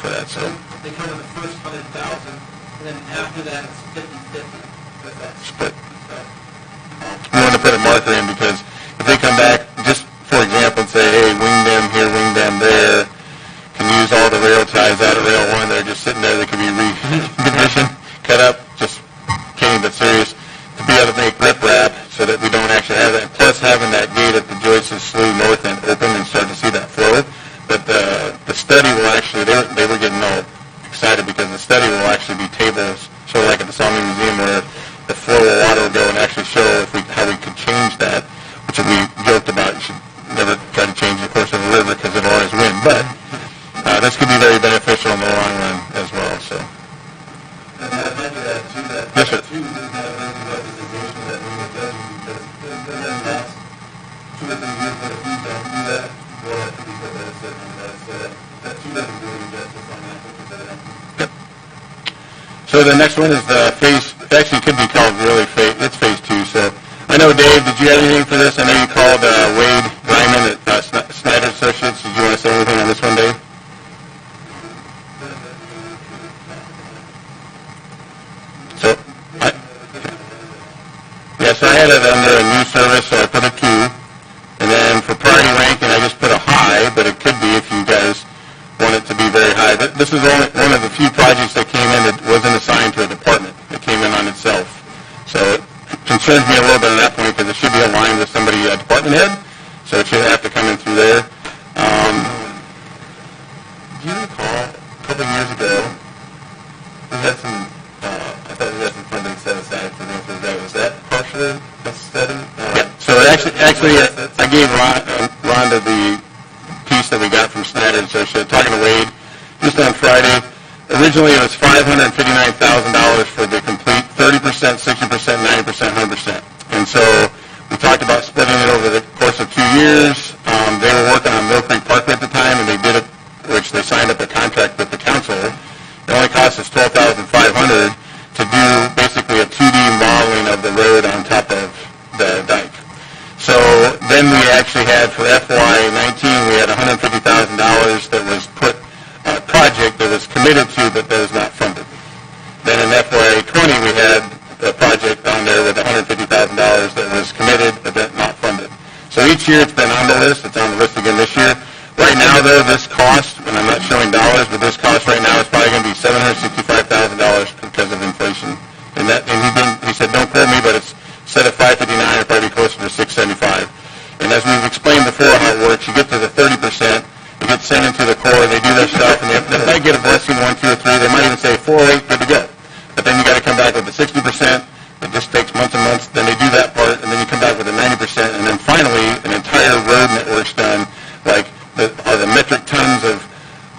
for that. So They cover the first 100,000, and then after that, it's 50/50 with that split. So, We want to put a marker in because if they come back, just for example, and say, hey, wing dam here, wing dam there, can use all the rail ties out of rail one, they're just sitting there, they could be reconditioned, cut up, just kidding but serious, to be able to make riprap so that we don't actually have that. Plus having that gate at the Joyce's Slough North End open and start to see that flow. But the study will actually, they were getting all excited because the study will actually be tables, sort of like at the Sawmill Museum where the flow of water will go and actually show how we could change that, which we joked about. You should never try to change the course of a river because it'll always win. But this could be very beneficial in the long run as well. So. and I'd like to add to that, Yes, sir. too, there's not a representation that we would do because in the last 2 or 3 years, but if we don't do that, we'll have to be put that set on that. So that too doesn't do any justice on that, which is that. So the next one is the phase, actually it could be called really it's phase 2. So I know, Dave, did you have anything for this? I know you called Wade Ryman at Snyder Associates. Did you want to say anything on this one, Dave? So, so I had it under a new service, so I put a 2. And then for priority ranking, I just put a high, but it could be if you guys want it to be very high. But this is only one of the few projects that came in that wasn't assigned to a department. It came in on itself. So it concerns me a little bit at that point because it should be aligned with somebody, a department head. So it should have to come in through there. Do you recall a couple of years ago, we had some, I thought we had some funding set aside for this. Was that partially a study? Yeah. So actually, I gave Rhonda the piece that we got from Snyder Associates, talking to Wade just on Friday. Originally, it was $559,000 for the complete 30%, 60%, 90%, 100%. And so we talked about splitting it over the course of 2 years. They were working on Mill Creek Parkway at the time, and they did it, which they signed up a contract with the council. It only cost us $12,500 to do basically a 2D modeling of the road on top of the dike. So then we actually had, for FY19, we had $150,000 that was put, a project that was committed to, but that was not funded. Then in FY20, we had a project on there with $150,000 that was committed, but that not funded. So each year it's been on the list. It's on the list again this year. Right now, though, this cost, and I'm not showing dollars, but this cost right now is probably going to be $765,000 because of inflation. And he said, don't quote me, but it's set at $559, it'll probably be closer to $675. And as we've explained before how it works, you get to the 30%, you get sent into the Corps, they do their stuff, and they might get a blessing 1, 2, or 3. They might even say 4, 8, good to go. But then you got to come back with the 60%. It just takes months and months. Then they do that part, and then you come back with the 90%, and then finally an entire road network's done, like the metric tons of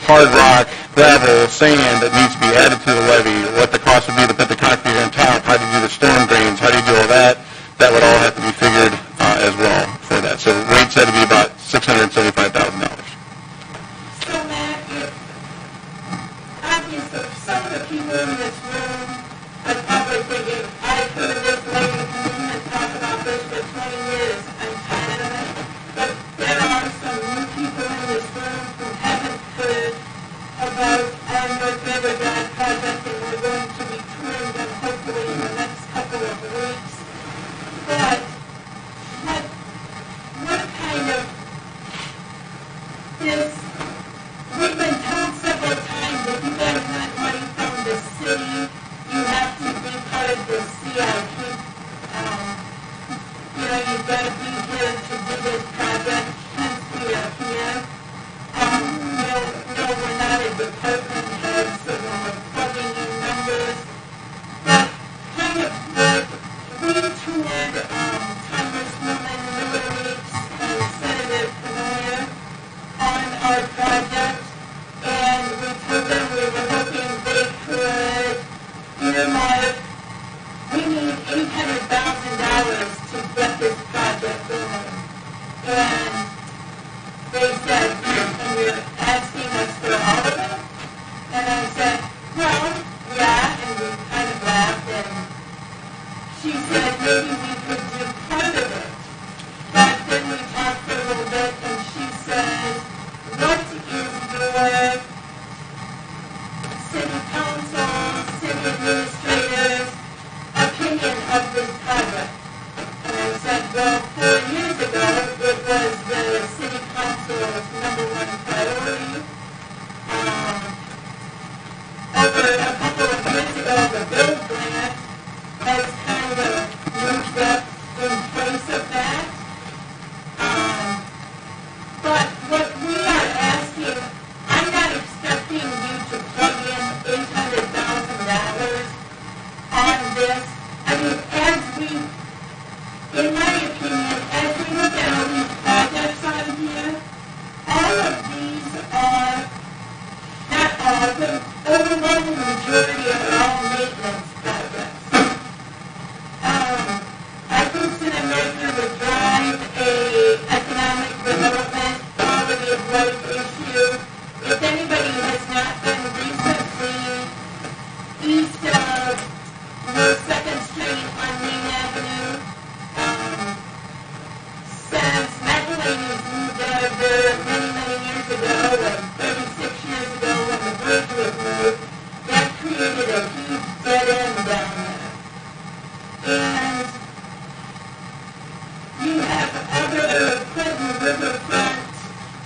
hard rock, gravel, sand that needs to be added to the levee, what the cost would be to put the concrete on top, how do you do the storm drains, how do you do all that. That would all have to be figured as well for that. So Wade said to be about $675,000. So Matt, obviously some of the people in this room are probably thinking, I've heard this lady come in and talk about this for 20 years, I'm tired of it. But there are some new people in this room who haven't heard about our North River Drive project, and we're going to be touring them hopefully in the next couple of weeks. But what kind of this, we've been told several times that you guys want money from the city, you have to be part of the CIP. You've got to be here to do this project, hence we are here. No, we're not a department head, so we're plugging in numbers. But kind of like, we toured Congresswoman Miller Weeks and Senator Penoyer on our project, and we told them we were hoping they could earmark, we need $800,000 to get this project going. And they said, and you're asking us for all of it? of this project? And I said, well, 4 years ago, it was the city council's number one priority. Over a couple of years ago, the build grant has kind of moved up in place of that. But what we are asking, I'm not expecting you to plug in $800,000 on this. I mean, in my opinion, as we look at all these projects on here, all of these are, not all, the overwhelming majority are all maintenance projects. I think Senate Mercer would drive a economic development quality of life issue. If anybody has not been recently east of North 2nd Street on Main Avenue, since McElhaney's moved out of there many, many years ago, and 36 years ago when the bridge was moved, that created a huge dead end down there. And you have other Clinton riverfront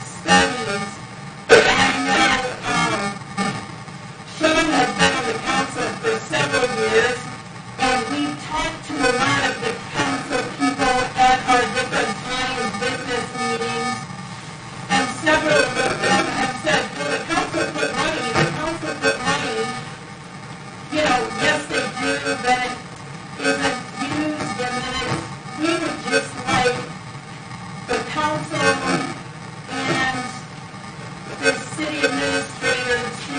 studies. I know Sean has been on the council for several years, and we've talked to a lot of the council people at our different times business meetings, and several of them have said, well, the council put money, you know, yes they do, but it isn't used, and then we would just like the council and the city administrator to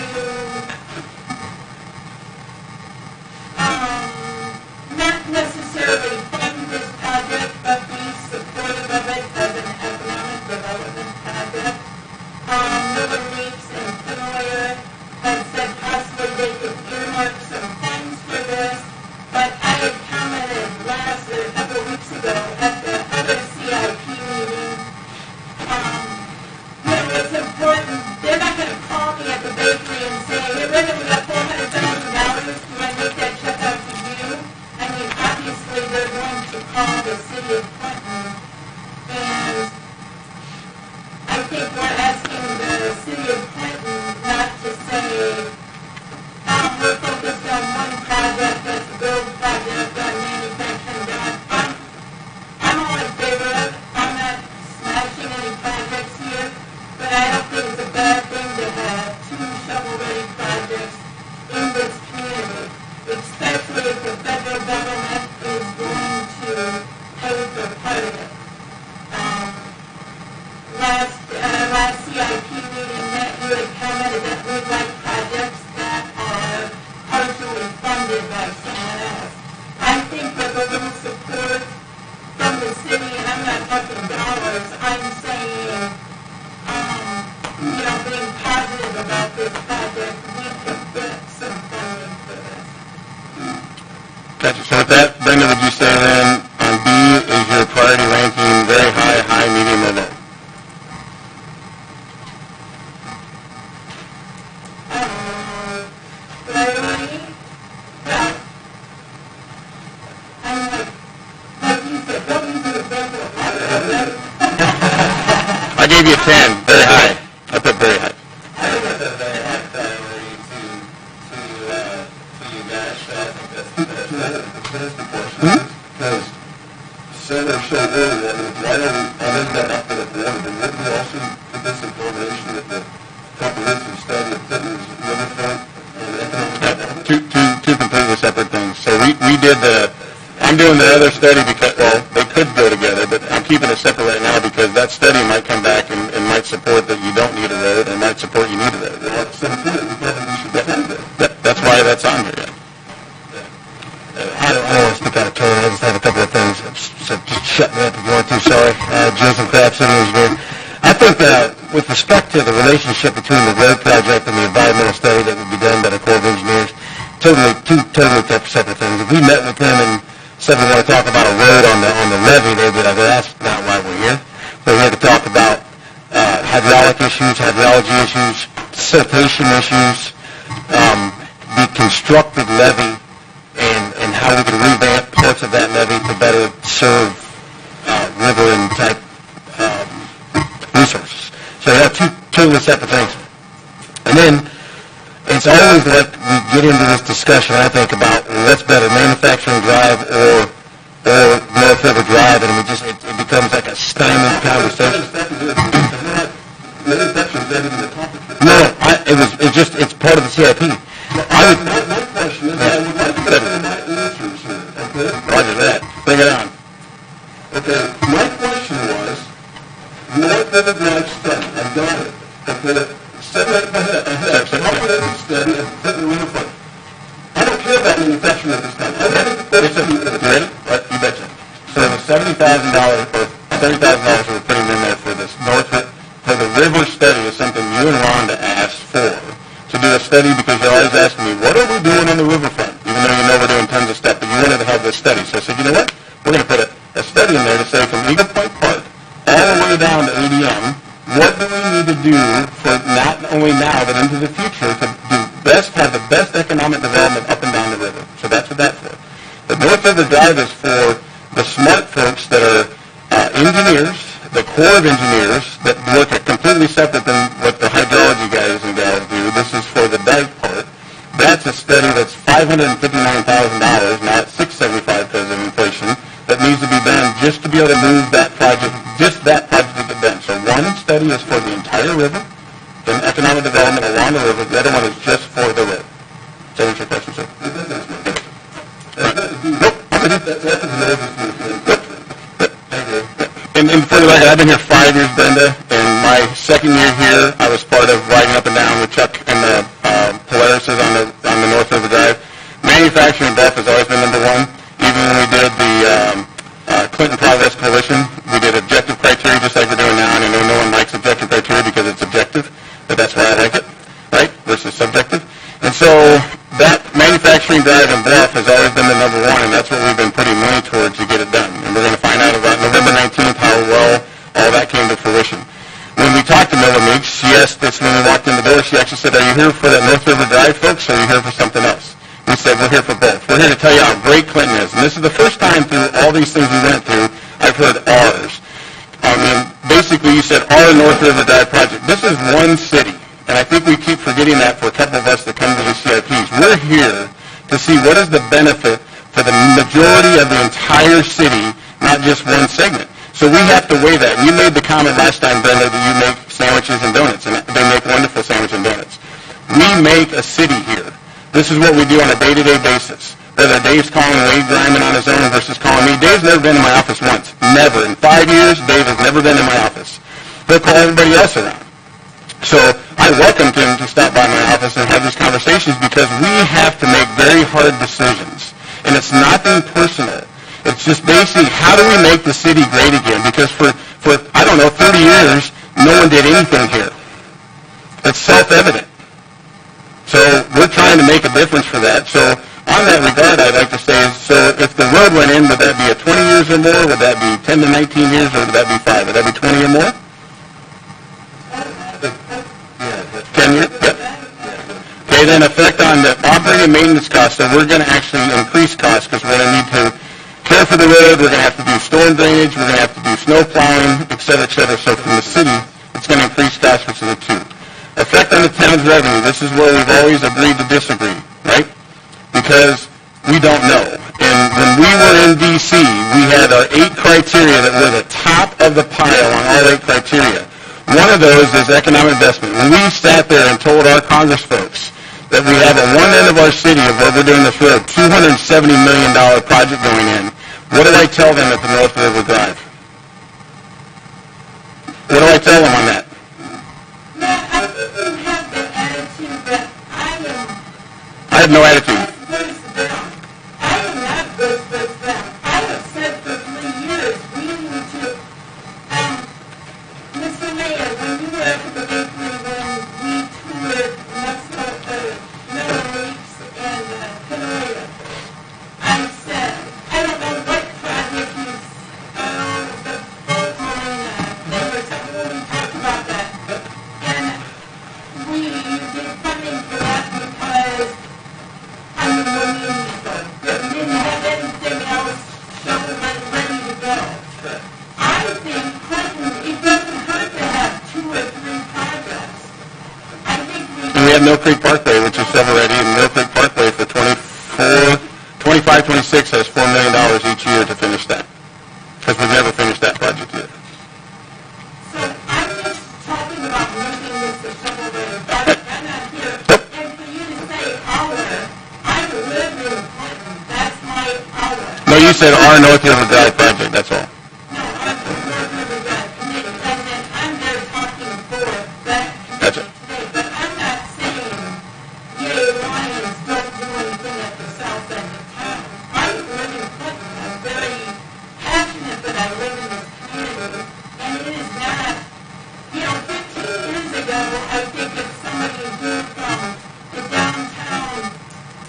not necessarily fund this project, but be supportive of it as an economic development project. Miller Reeves and Finalire had said possibly they could earmark some funds for this, but I had commented a couple of weeks ago at the other CIP meeting. You know, it's important. They're not going to call me at the bakery and say, hey, Linda, we got $400,000. Do I make that check out to you? I mean, obviously, they're going to call the city of Clinton. And I think we're asking the city of Clinton not to say, we're focused on one project, that's a build project on manufacturing done. I'm all in favor of it. I'm not smashing any projects here, but I don't think it's a bad thing to have 2 shovel-ready projects in this community, especially if the federal government is going to pay for part of it. Last CIP meeting that you had commented that we'd like projects that are partially funded by someone else. I think with a little support from the city, and I'm not talking dollars, I'm saying, you know, being positive about this project, we could get some funding for this. Gotcha. So with that, Brenda, would you say then on B is your priority ranking very high, high, medium, or low? Priority? Well, I'm like you said, don't use an example of that. I gave you a 10, very high. I put very high. I think that's a very high priority to you guys, so I think that's the question. Because Senator showed earlier, I didn't get up to the board, but didn't we also put this information that the comprehensive study of Clinton's riverfront and economic development? Two completely separate things. So we did I'm doing the other study because, well, they could go together, but I'm keeping it separate right now because that study might come back and might support that you don't need a road and might support you need a road. Well, so good. We probably should defend that. That's why that's on here. I don't want to speak out of turn. I just have a couple of things. So just shut me up if you want to. Sorry. Jason Kraft, city engineer. I think with respect to the relationship between the road project and the environmental study that would be done by the Corps of Engineers, two totally separate things. If we met with them and said we want to talk about a road on the levee, they'd be like, well, that's not why we're here. So we had to talk about hydraulic issues, hydrology issues, siltation issues, the constructed levee, and how we can revamp parts of that levee to better serve river and type resources. So they're two totally separate things. And then it's always like we get into this discussion, I think, about what's better, Manufacturing Drive or North River Drive, and it becomes like a stymied conversation. No, it's part of the CIP. My question is, I would like to get my answers here, okay? Roger that. Bring it on. Okay, my question was, North River Drive study, I've got it. Okay, set right ahead, comprehensive study of the riverfront. I don't care about manufacturing at this time. I want to Listen, you ready? Right, you betcha. So the $70,000 or $30,000 that we're putting in there for this for the river study is something you and Rhonda asked for, to do a study, because you're always asking me, what are we doing on the riverfront? Even though you know we're doing tons of stuff, but you wanted to have this study. So I said, you know what? We're going to put a study in there to say from Eagle Point Park all the way down to ADM, what do we need to do for not only now, but into the future to have the best economic development up and down the river. So that's what that's for. The North River Drive is for the smart folks that are engineers, the Corps of Engineers that work completely separate than what the hydrology guys and gals do. This is for the dike part. That's a study that's $559,000, now it's $675 because of inflation, that needs to be done just to be able to move that project, just that project to get done. So one study is for the entire river, the economic development along the river. The other one is just for the river. Does that answer your question, sir? And for the record, I've been here 5 years, Brenda, and my second year here, I was part of riding up and down with Chuck and the Polaris's on the North River Drive. Manufacturing Bluff has always been number one. Even when we did the Clinton Progress Coalition, we did objective criteria just like we're doing now, and I know no one likes objective criteria because it's objective, but that's why I like it, right, versus subjective. And so that Manufacturing Drive and Bluff has always been the number one, and that's what we've been putting money towards to get it done. And we're going to find out about November 19th how well all that came to fruition. When we talked to Miller Meeks, yes, that's when we walked in the door, she actually said, are you here for that North River Drive, folks, or are you here for something else? We said, we're here for both. We're here to tell you how great Clinton is. And this is the first time through all these things we went through, I've heard ours. I mean, basically you said our North River Drive project. This is one city. And I think we keep forgetting that for a couple of us that come to the CIPs. We're here to see what is the benefit for the majority of the entire city, not just one segment. So we have to weigh that. And you made the comment last time, Brenda, that you make sandwiches and donuts, and they make wonderful sandwiches and donuts. We make a city here. This is what we do on a day-to-day basis. Whether Dave's calling Wade Griman on his own versus calling me. Dave's never been in my office once. Never. In 5 years, Dave has never been in my office. He'll call everybody else around. So I welcomed him to stop by my office and have these conversations because we have to make very hard decisions. And it's nothing personal. It's just basically how do we make the city great again? Because for I don't know, 30 years, no one did anything here. It's self-evident. So we're trying to make a difference for that. So on that regard, I'd like to say, so if the road went in, would that be 20 years or more? Would that be 10 to 19 years, or would that be 5? Would that be 20 or more? 10 years? Yep. Okay, then effect on the operating and maintenance costs. So we're going to actually increase costs because we're going to need to care for the road. We're going to have to do storm drainage. We're going to have to do snow plowing, et cetera, et cetera. So from the city, it's going to increase costs, which is a 2. Effect on the town's revenue. This is where we've always agreed to disagree, right? Because we don't know. And when we were in D.C., we had our 8 criteria that were the top of the pile on all 8 criteria. One of those is economic investment. When we sat there and told our Congress folks that we have at one end of our city of where we're doing this road, $270 million project going in, what did I tell them at the North River Drive? What do I tell them on that? I have no attitude. I am not those folks down. I have said for 3 years, we need to, Mr. Mayor, when you were at the bakery, when we toured Miller Meeks and Pinarita, I said, I don't know what project you, the full line, there was something when we talked about that. And we did funding for that because Creek Parkway, which is shovel-ready, and Mill Creek Parkway for 25, 26 has $4 million each year to finish that, because we've never finished that project yet. So I'm just talking about making this a shovel-ready project. I'm not here, and for you to say our, I live in Clinton, that's my our. No, you said our North River Drive project, that's all. No, I'm the North River Drive Committee, and then I'm there talking for that That's committee it. today, but I'm not saying, yay, Lions, don't do anything at the south end of town. I live in Clinton, I'm very passionate that I live in this community, and it is not, 15 years ago, I think if somebody who from the downtown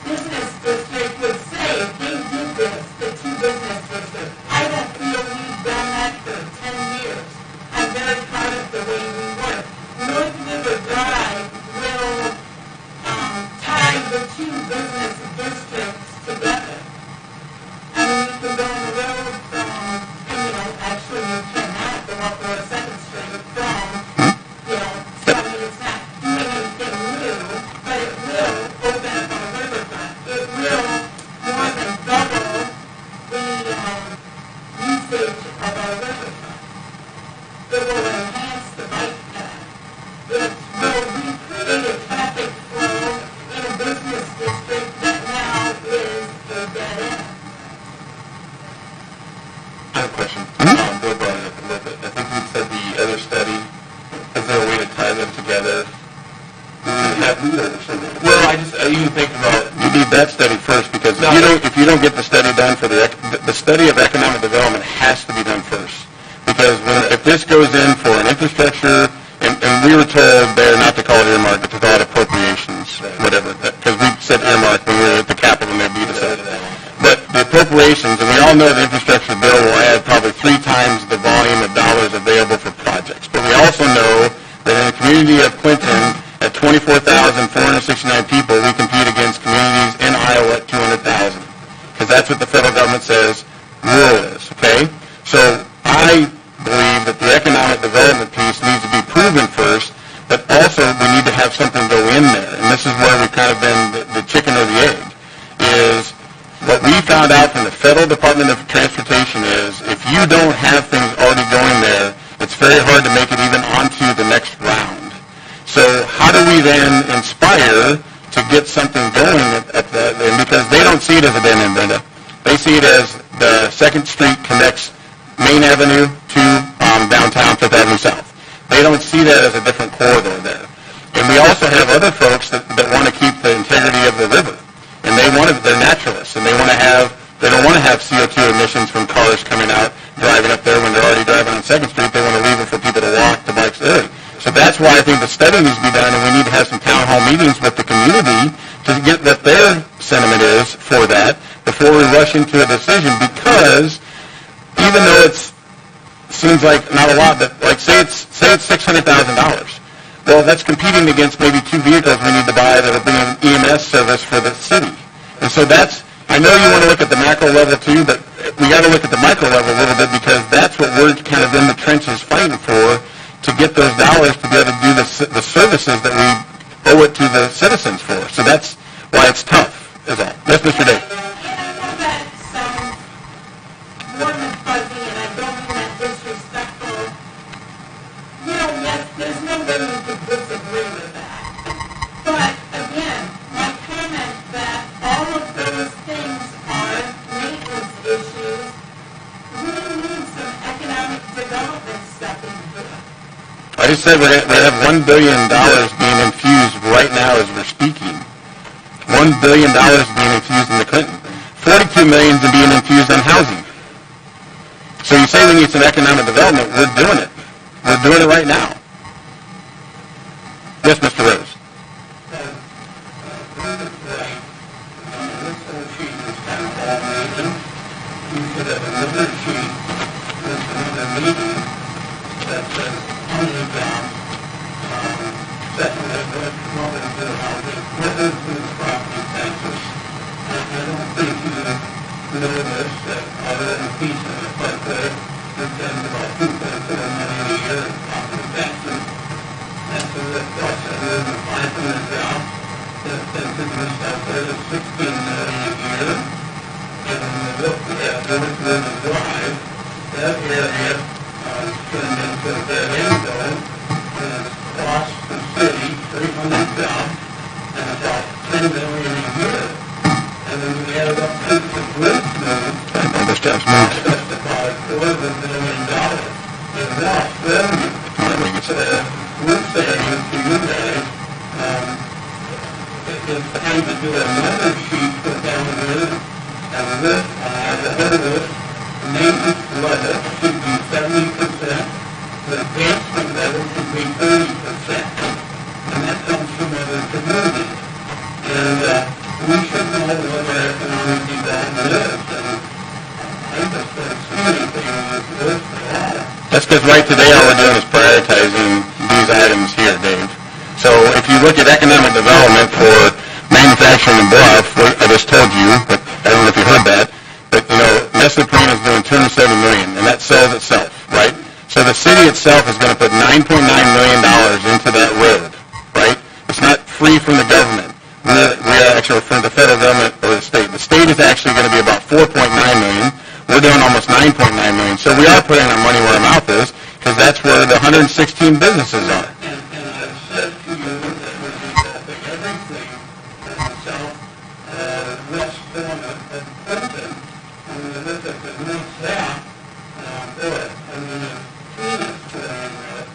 business district would say, they did this, the two business districts. I don't feel we've done that for 10 years. I'm very proud of the way we work. North River Drive will tie the two business districts together. I mean, you can go on the road from, actually you cannot go up North 2nd Street from, so I mean, it's not doing anything new, but it will open up our riverfront. It will more than double the usage of our riverfront. It will enhance the bike path. It will recreate a traffic flow in a business district that now is a dead end. I have a question. Bill brought it up a little bit. I think you said the other study, is there a way to tie them together? Well, I even think about, You need that study first, because if you don't get the study done for the study of economic development has to be done first. Because if this goes in for an infrastructure, and we were told there not to call it earmark, but to call it appropriations, whatever, because we said earmark when we were at the Capitol and they beat us up. But the appropriations, and we all know the infrastructure bill will add probably 3 times the volume of dollars available for projects. But we also know that in the community of Clinton, at 24,469 people, we compete against communities in Iowa at 200,000. Because that's what the federal government says rural is, okay? So I believe that the economic development piece needs to be proven first, but also we need to have something go in there. And this is where we've kind of been the chicken or the egg, is what we found out from the Federal Department of Transportation is if you don't have things already going there, it's very hard to make it even onto the next round. So how do we then inspire to get something going at that? Because they don't see it as a dead end, Brenda. They see it as the 2nd Street connects Main Avenue to downtown 5th Avenue South. They don't see that as a different corridor there. And we also have other folks that want to keep the integrity of the river. And they're naturalists, and they don't want to have CO2 emissions from cars coming out, driving up there when they're already driving on 2nd Street. They want to leave it for people to walk, to bikes early. So that's why I think the study needs to be done, and we need to have some town hall meetings with the community to get what their sentiment is for that before we rush into a decision, because even though it seems like not a lot, but like say it's $600,000. Well, that's competing against maybe 2 vehicles we need to buy that will be an EMS service for the city. And so I know you want to look at the macro level too, but we got to look at the micro level a little bit, because that's what we're kind of in the trenches fighting for, to get those dollars to be able to do the services that we owe it to the citizens for. So that's why it's tough, is all. Yes, Mr. Day. And I know that sounds warm and fuzzy, and I don't mean that disrespectful. Yes, there's no way you could disagree with that. But, again, my comment that all of those things are maintenance issues, we need some economic development stuff into it. I just said we have $1 billion being infused right now as we're speaking. $1 billion being infused in the Clinton. $42 million is being infused on housing. So you say we need some economic development, we're doing it. We're doing it right now. Yes, Mr. Rose. this is out there is 16 million a year. And when we look at North River Drive, that area turned into a dead end zone, and it's cost the city $300,000 and about $10 million a year. And then we added up to the bridge move, This job's moved. that's about $250 million in lost revenue. We're saying to you guys, it's time to do another sheet put down here, and this, the head of this, maintenance level should be 70%, the advancement level should be 30%, and that comes from other communities. And we should know what our economic development is, and I just don't see anything on this list at all. That's because right today all we're doing is prioritizing these items here, Dave. So if you look at economic development for manufacturing and Bluff, I just told you, but I don't know if you heard that, but Nestle Purina is doing $270 million, and that sells itself, right? So the city itself is going to put $9.9 million into that road, right? It's not free from the government. We are actually from the federal government or the state. The state is actually going to be about $4.9 million. We're doing almost $9.9 million. So we are putting our money where our mouth is, because that's where the 116 businesses are. And I've said to you that we're developing everything in the southwest corner of Clinton. And we look at the north south, and then the Phoenix corner of it,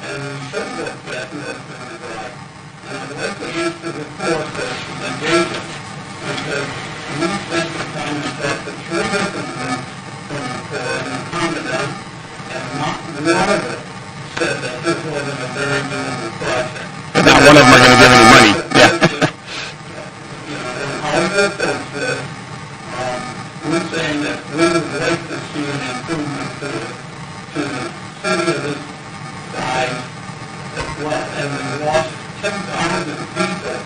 and we should look at this in the right. And I'd like to answer the core question and David, because we spent the time and talked to three different groups from the core and the commandant, and not one of it said that this wasn't a very doable project. But not one of them are going to give any money. Yeah. And all of this is that we're saying that we would like to see an improvement to the city of this size as well. And we lost 10,000 people.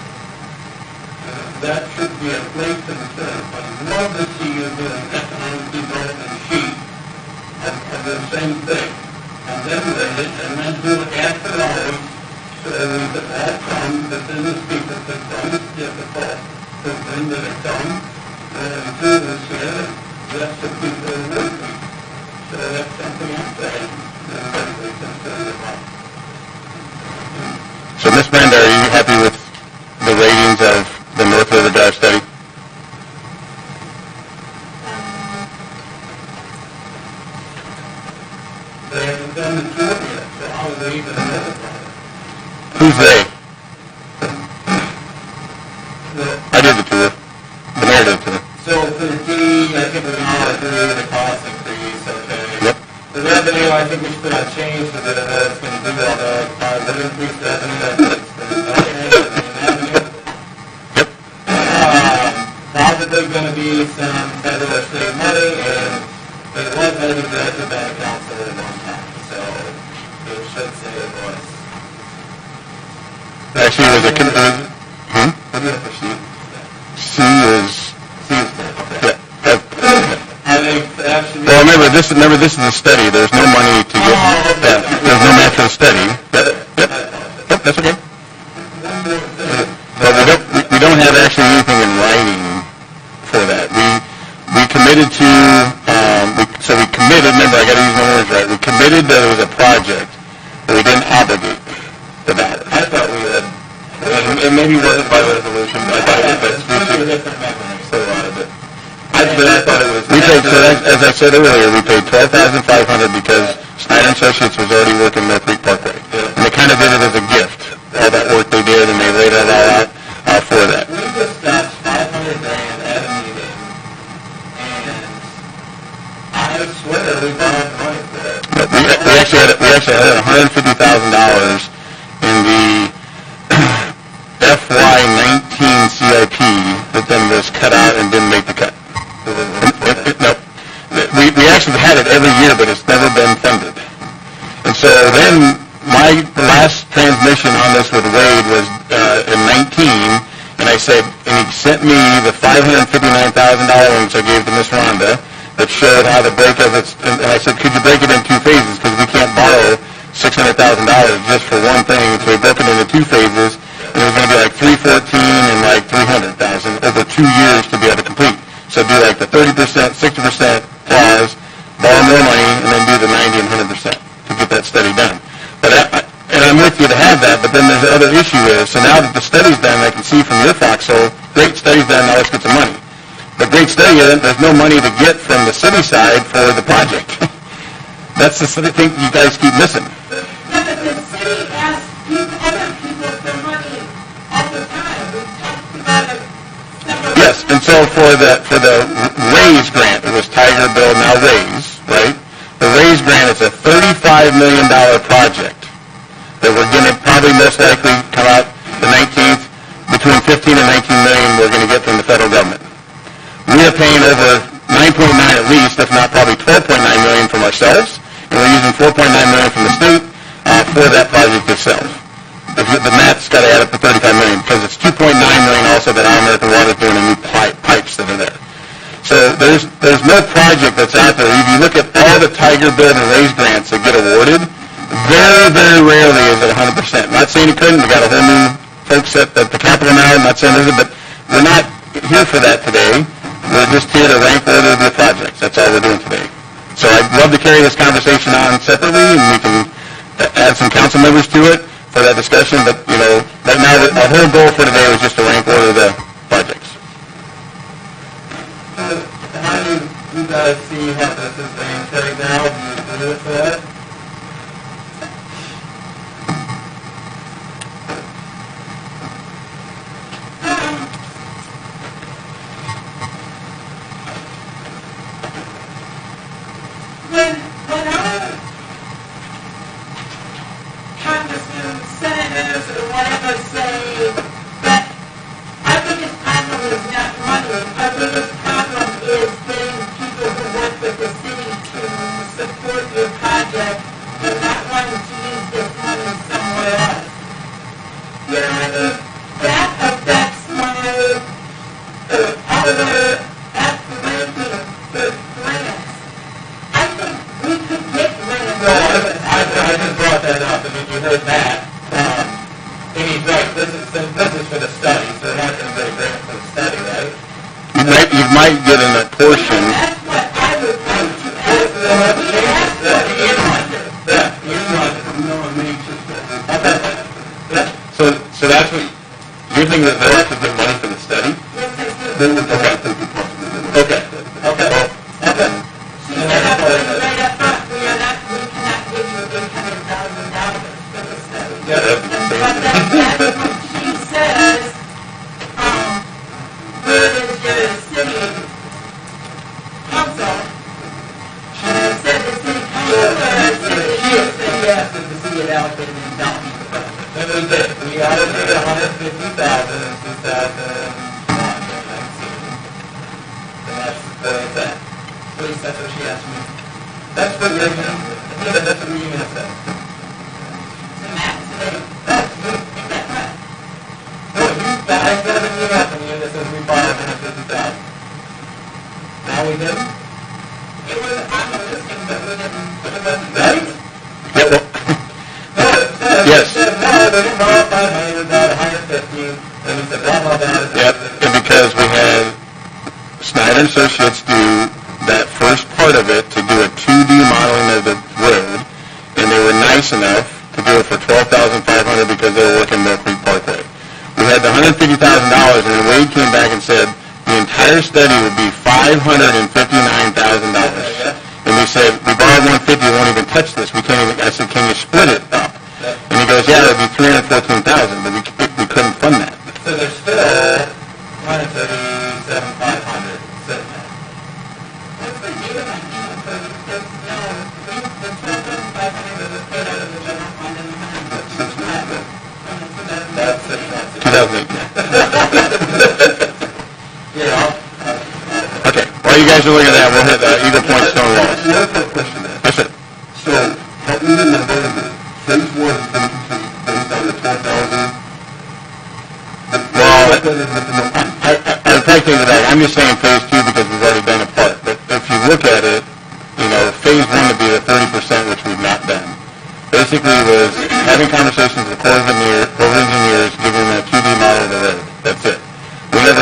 That should be a great concern. I'd love to see you do an economic development sheet of the same thing. And then rate it, and then do it after hours, so that we could all come, the business people could come, it's difficult to bring to the come, and do this here, that's the people who live here. So that's something I'm saying, that I'm very concerned about. So Ms. Brenda, are you happy with the ratings of the North River Drive study? They haven't done the tour yet, so how are they even notified? Who's they? I did the tour. The mayor did the tour. So for the D, I think we're going to agree with the cost increase, okay? Yep. The revenue, I think we should not change, so that it's going to do all the, would increase revenue, that's revenue. Yep. Probably going to be some federal or state money, and it was maybe directed by the council at one time, so it should say it was. Actually, it was a... What do you have for sheet? C is... Okay. Yeah. I think actually... Well, remember, this is a study. There's no money to get... Yeah, there's no match for the study. Yep, that's okay. But we don't have actually anything in writing for that. We committed to... So we committed, remember, I got to use my words right. We committed that it was a project, but we didn't obligate the dollar. I thought we had... And maybe it wasn't by resolution, but I thought it was... we paid, so as I said earlier, we paid $12,500 because Snyder Associates was already working Mill Creek Parkway. And they kind of did it as a gift, all that work they did, and they laid it all out for that. We discussed $500,000 at a meeting, and I swear we borrowed money for that. But we actually had $150,000 in the FY19 CIP that then was cut out and didn't make the cut. No. We actually had it every year, but it's never been funded. And so then my last transmission on this with Wade was in 19, and I said, and he sent me the $559,000 which I gave to Miss Rhonda that showed how the break of it, and I said, could you break it in two phases, because we can't borrow $600,000 just for one thing, so we broke it into two phases, and it was going to be like 314 and like 300,000 over 2 years to be able to complete. So do like the 30%, 60% pause, borrow more money, and then do the 90 and 100% to get that study done. But and I'm with you to have that, but then there's the other issue is, so now that the study's done, I can see from your foxhole, great study's done, now let's get some money. But great study, there's no money to get from the city side for the project. That's the sort of thing you guys keep missing. Yeah, but the city asks other people for money all the time. We've talked about it several times. Yes, and so for the RAISE grant, it was Tiger Bill, now RAISE, right? The RAISE grant is a $35 million project that we're going to probably most likely come out the 19th, between 15 and 19 million we're going to get from the federal government. We are paying over 9.9 at least, if not probably 12.9 million from ourselves, and we're using 4.9 million from the state for that project itself. The math's got to add up to 35 million, because it's 2.9 million also that All American Water is doing, and new pipes that are there. So there's no project that's out there. If you look at all the Tiger Bill and RAISE grants that get awarded, very, very rarely is it 100%. Not saying it couldn't. We got a whole new folks at the Capitol now. I'm not saying there's but we're not here for that today. We're just here to rank order the projects. That's all we're doing today. So I'd love to carry this conversation on separately, and we can add some council members to it for that discussion. But, you know, right now, our whole goal for today was just to rank order the projects. How do you guys see how this is ranked right now? Do you agree with that? When our congressmen, senators, or whatever say that our biggest problem is not money, our biggest problem is getting people who work with the city to support your project and not wanting to use this money somewhere else. You know what I mean? That affects my other aspirations for grants. I think we could get grants. No, I just brought that up. I mean, you heard that. And he's right. This is for the study, so we're not going to get a grant for the study, right? You might get in a portion. That's what I would like to ask. So that's what, you're thinking that they'll have to give money for the study? Okay. She said up right up front, we cannot give you $800,000 for the study. Yeah, that'd be But that's what she says, where is your city council? She said the city council or city She asked if the city had allocated any dollars to the project. And we did. We allocated $150,000 in 2019. And that's where it's at. At least that's what she asked me. That's what you're going to say. That's what you're going to say. to Matt today. That's good. Is that right? No, I got an email from you that says we borrowed $150,000. Now we do? It was on the listing, but we didn't put it on. Right? Yes. No, they didn't borrow 500, not 150, and we said, blah, blah, blah. Yep, and because we had Snyder Associates do that first part of it to do a 2D modeling of the road, and they were nice enough to do it for $12,500 because they were working Mill Creek Parkway. We had the $150,000, and then Wade came back and said the entire study would be $559,000. And we said, we borrowed 150, we won't even touch this. We can't even, I said, can you split it up? And he goes, yeah, it'd be $314,000, but we couldn't fund that. So there's still $137,500 sitting there. What's the deal on that? Because, no, the $12,500 was paid out of the general fund and That's it. 2008. Yeah. Okay, while you guys are looking at that, we'll hit Eagle Point Stone Walls. Another question there. Yes, sir. So, help me remember this. Phase 1 has been complete based on the 12,000. Well, I'd probably take it back. I'm just saying phase 2 because we've already done a part. But if you look at it, you know, phase 1 would be the 30%, which we've not done. Basically, it was having conversations with the Corps of Engineers, giving them a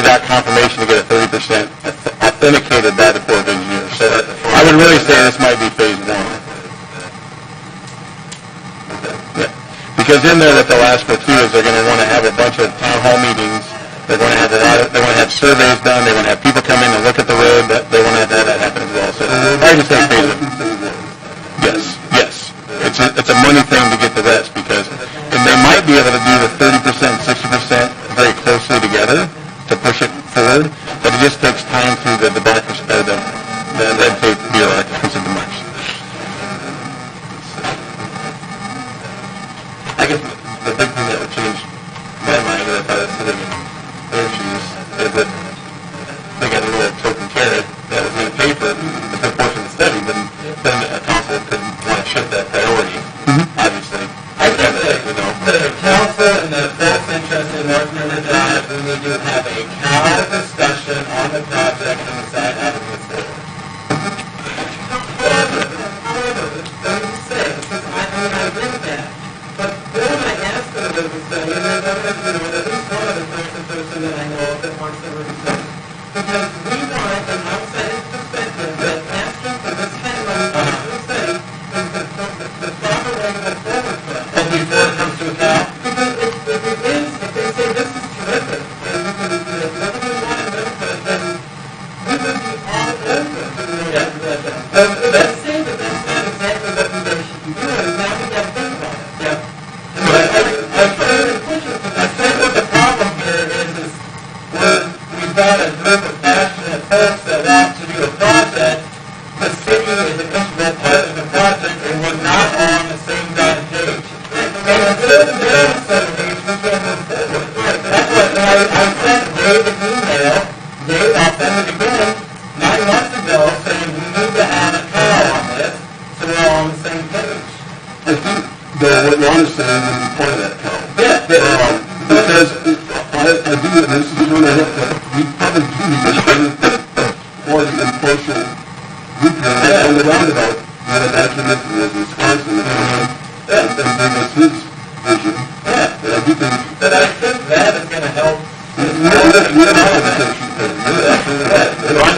got confirmation to get a 30% authenticated by the Corps of Engineers. So I would really say this might be phase one. Yeah. Because in there, what they'll ask for too is they're going to want to have a bunch of town hall meetings. They're going to have they want to have surveys done. They want to have people come in and look at the road. They want to have all that happen as well. So I would say phase one. Yes. It's a money thing to get the rest because they might be able to do the 30%, 60% very closely together to push it forward, but it just takes time through the democracy, the red tape bureaucracy too much. I guess the big thing that would change my mind if I was sitting in their shoes is that they got a little token carrot that was going to pay for a good portion of the study, then a council could want to shift that priority, obviously. I think that, the council and the folks interested in North River Drive, we need to have a cow discussion on the project and decide how to move forward. However, let me say, because I agree with that. But when I asked for the business study, and there's at least one other person that I know of that wants the business study. Because we want an outside perspective that asking for this kind of money on a business study is the proper way to go forward for us. And before it comes to a cow? Because if they say this is terrific, and we can do whatever we want to do, then we would be all over it. Let's say that that's not exactly what we should be doing, now we got to think about it. Yeah. I think what the problem here is we've got a group of passionate folks that want to do a project. The city is an integral part of the project, and we're not all on the same dotted page. And until we're on the same page, we can't move forward. That's what I sent Dave an email. Dave, I'll send it again, 9 months ago, saying we need to have a cow on this, so we're all on the same page. I think what Ron is saying is the point of that cow. Because I do, and this is one I looked at, we probably do need this for the enforcer group here on the roundabout, that Adjournment was Wisconsin, and bring us his vision. And I do think that is going to help.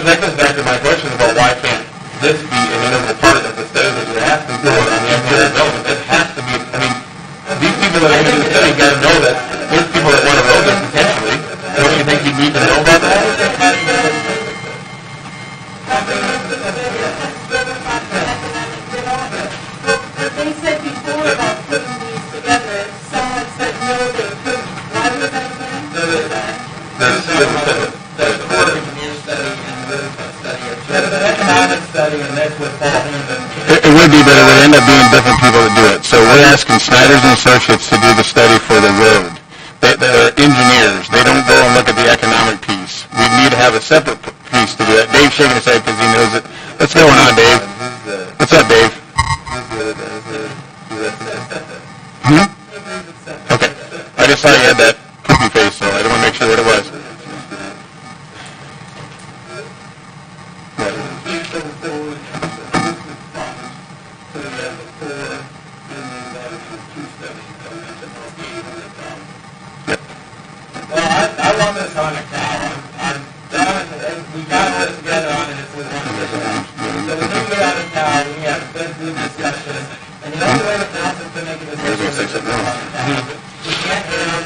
That goes back to my question about why can't this be an integral part of the study that you're asking for on the engineering development. It has to be, these people that are in the study got to know that there's people that want to road this potentially. Don't you think you need to know about that? They said before about putting these together, someone said no, they couldn't. Why was that again? The Corps of Engineers study and the study. It's an economic study, and that's what Paul Hinman. It would be, but it would end up being different people that do it. So we're asking Snyder's and Associates to do the study for the road. They're engineers. They don't go and look at the economic piece. We need to have a separate piece to do that. Dave's shaking his head because he knows it. What's going on, Dave? What's up, Dave? Okay. I just saw you had that poopy face, so I don't want to make sure what it was. I want this on a cow. I'm done. We got this together on it if we want to. So we need to get on a cow. We have a good discussion. And the only way the council can make a decision is to on a cow. We can't have,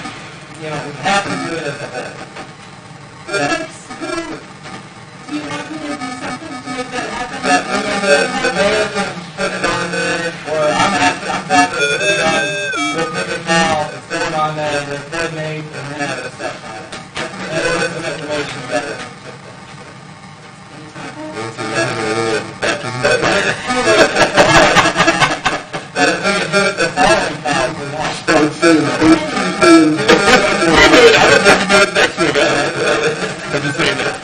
we have to do it as a whole. Do you want me to do something to make that happen? The mayor can put it on there, or I'm talking to put it on. We'll pick a cow, it's going on there, we'll coordinate, and then have a discussion on it. And we'll get some information better. But if we can do it the following cow, we want. start sending the first Tuesday in I don't think we do it next week. I'm just saying that.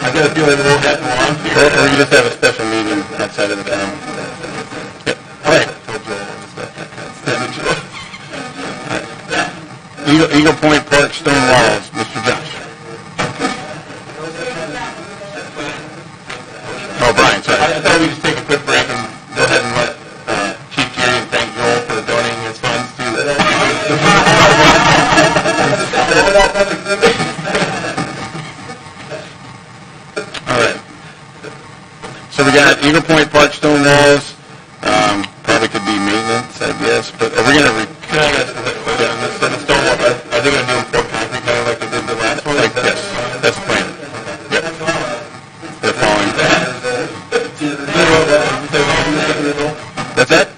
I got a feeling it won't happen long. Or you just have a special meeting outside of the town. Yep. All right. Eagle Point Park stone walls, Mr. Josh. Oh, Brian, sorry. I thought we'd just take a quick break and go ahead and let Chief Geary and thank Joel for donating his funds to the So we got Eagle Point Park stone walls, probably could be maintenance, I guess, but are we going to, Can I ask a question on this? So the stone wall, are they going to do them poured concrete kind of like they did the last one? like, yes, that's the plan. Yep. They're falling. That's it?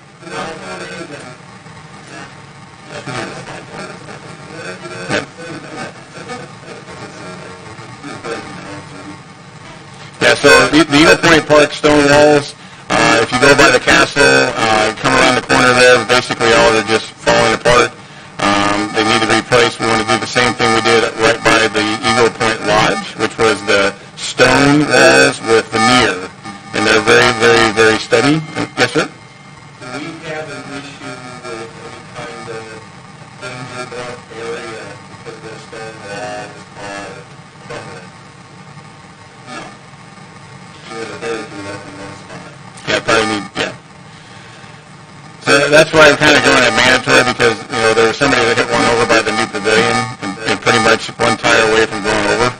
Yeah, so the Eagle Point Park stone walls, if you go by the castle, come around the corner there, basically all they're just falling apart. They need to be replaced. We want to do the same thing we did right by the Eagle Point Lodge, which was the stone walls with veneer. And they're very, very, very steady. Yes, sir? Do we have an issue with any kind of danger belt area because their stone walls are permanent? No. They're very good up in one spot. Yeah, probably need, yeah. So that's why I'm kind of going at mandatory because, you know, there was somebody that hit one over by the new pavilion and pretty much one tire away from going over.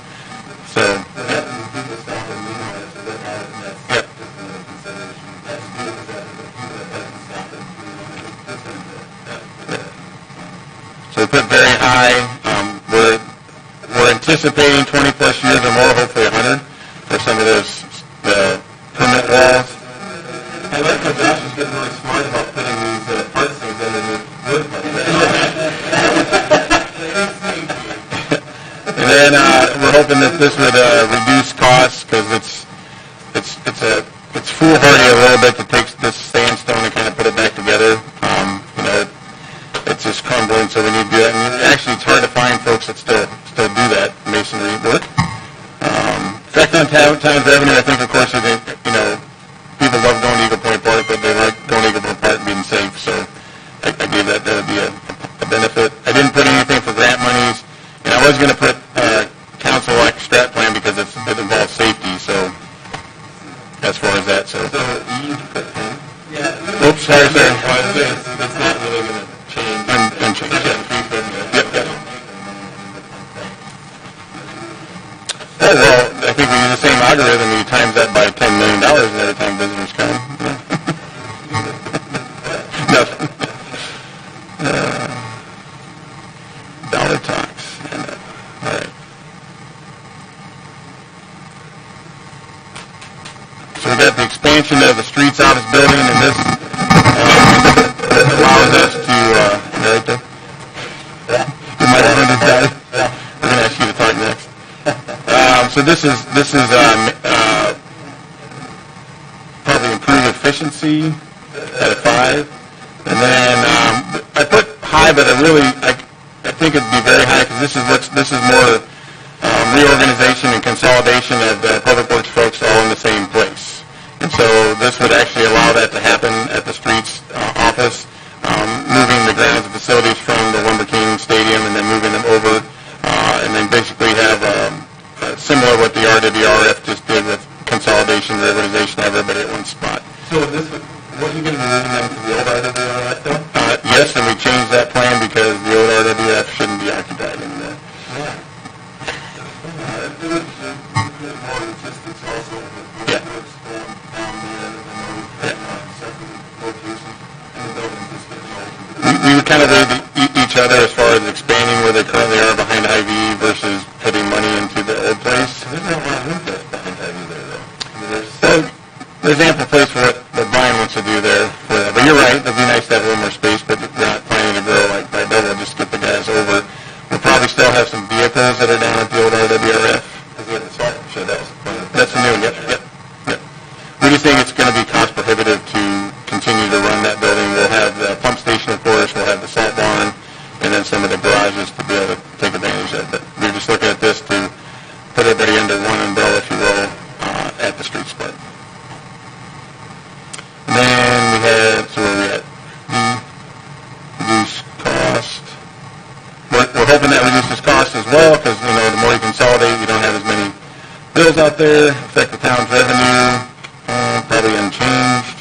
So, But that is people stop and meanwhile, so that that's Yep. just another consideration. That's good, is that the people that doesn't stop it, you know, it's that. so we put very high. We're anticipating 20 plus years or more, hopefully 100 for some of those permanent walls. I like how Josh is getting really smart about putting these parts things underneath wood like that. And then we're hoping that this would reduce costs because it's foolhardy a little bit to take this sandstone and kind of put it back together. You know, it's just crumbling, so we need to do that. And actually, it's hard to find folks that still do that masonry work. Effect on times revenue, I think, of course, is, you know, people love going to Eagle Point Park, but they like going to Eagle Point Park and being safe. So I gave that would be a benefit. I didn't put anything for grant monies, and I was going to put council like strat plan because it involves safety. So as far as that, so. So you put 10? Yeah. Oops, sorry, sir. It's not really going to change. Unchanged, yeah. Yep, yep. Oh, well, I think we use the same algorithm. You times that by $10 million every time visitors come. No. Dollar talks. All right. So we got the expansion of the streets office building, and this allows us to, right there. You might have heard that. We're going to ask you to talk next. So this is probably improve efficiency at a 5, and then I put high, but I think it'd be very high because this is more reorganization and consolidation of the public works folks all in the same place, and so this would actually allow that to happen at the streets office, moving the grounds and facilities from the Lumber King Stadium and then moving them over, and then basically have similar what the RWRF just did with consolidation, reorganization, everybody at one spot. So what are you going to be moving them to the old RWRF though? Yes, and we changed that plan because the old RWF shouldn't be occupied anymore. There was more logistics also with Yeah. works down there and separate locations and the buildings just getting old. We would kind of weigh each other as far as expanding where they currently are behind Hy-Vee versus putting money into the old place. There's not a lot of room for us behind Hy-Vee there though. I mean, Well, there's ample place for what Brian wants to do there for that. But you're right, it'd be nice to have a little more space, but we're not planning to grow like by double, just get the guys over. We'll probably still have some vehicles that are down at the old RWRF. because we had the salt shed, that was the point of That's the new, yep. We just think it's going to be cost prohibitive to continue to run that building. We'll have the pump station, of course, we'll have the salt barn, and then some of the garages to be able to take advantage of. But we're just looking at this to put everybody under one umbrella, if you will, at the street split. And then we had, so where are we at? Reduce cost. We're hoping that reduces cost as well, because, you know, the more you consolidate, you don't have as many bills out there, affect the town's revenue, probably unchanged.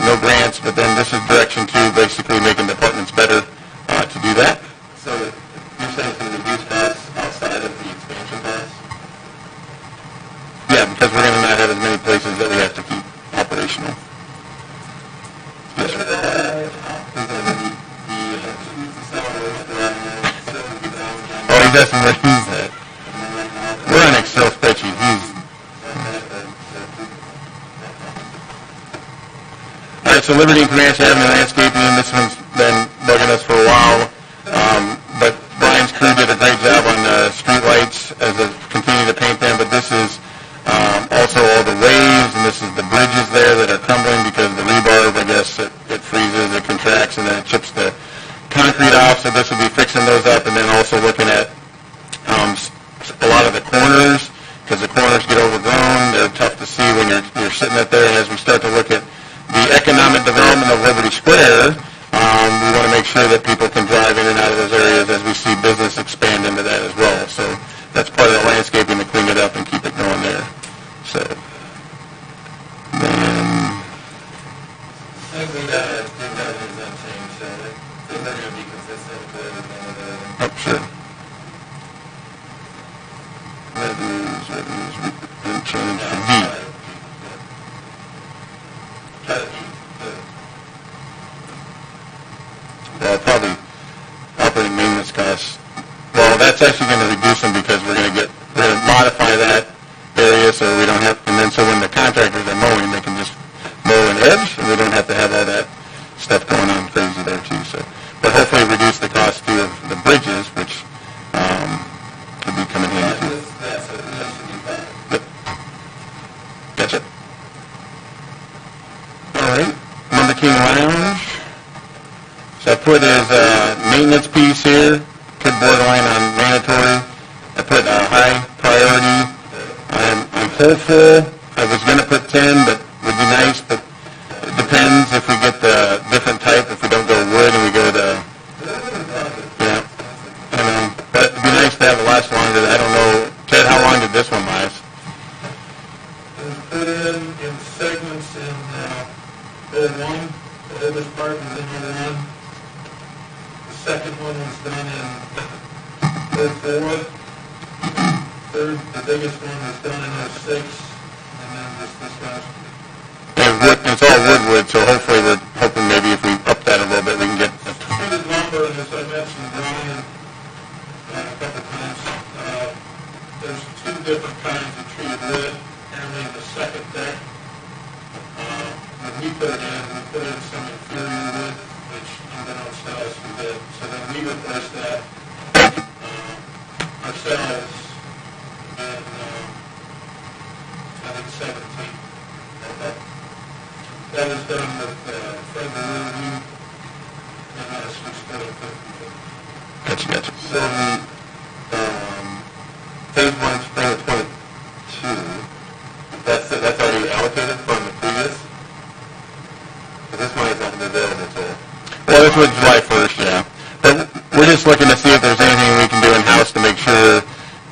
No grants, but then this is direction 2, basically making departments better to do that. So you're saying it's going to reduce costs outside of the expansion costs? Yeah, because we're going to not have as so Liberty and Comanche Avenue Landscaping, this one's been bugging us for a while. But Brian's crew did a great job on the street lights as they continue to paint them, but this is also all the waves, and this is the bridges there that are crumbling because the rebar, I guess, it freezes, it contracts, and then it chips the concrete off, so this will be fixing those up, and then also looking at a lot of the corners, because the corners get overgrown, they're tough to see when you're sitting up there, and as we start to look at the economic development of Liberty Square, we want to make sure that people can drive in and out of those areas as we see business expand into that as well. So that's part of the landscaping to clean it up and keep it going there. So then, I think that is unchanged, so I think they're going to be consistent with everything with everything. oh, sure. Revenues, and change to D. Try to keep the Well, probably operating maintenance costs. Well, that's actually going to reduce them because we're going to modify that area so we don't have, and then so when the contractors are mowing, they can just mow an edge, and we don't have to have all that stuff going on crazy there too. So, but hopefully reduce the cost too of the bridges, which could be coming in too. that should be fine. Yep. Gotcha. All right. Lumber King Lounge. So I put his maintenance piece here, put borderline on mandatory. I put high priority. I'm hopeful. I was going to put 10, but would be nice, but it depends if we get the different type, if we don't go wood and we go the, yeah, I know. But it'd be nice to have it last longer. I don't know. Ted, how long did this one last? It was put in segments in 01. The oldest part was in 01. The second one was done in 04. The biggest one was done in 06. And then this last year. It's all wood, so hopefully we're hoping maybe if we up that a little bit, we can get. Treated lumber, and as I mentioned, Brian, a couple times, there's two different kinds of treated wood. Apparently in the second deck, when we put it in some inferior wood, which unbeknownst to us we did. So then we replaced that ourselves in, I think, 17. That was done with Fred Review and us, we split it 50/50. Gotcha. So phase 1, spring of 22, that's already allocated from the previous? But this money's not going to be available until... Well, this was July 1st, yeah. But we're just looking to see if there's anything we can do in-house to make sure,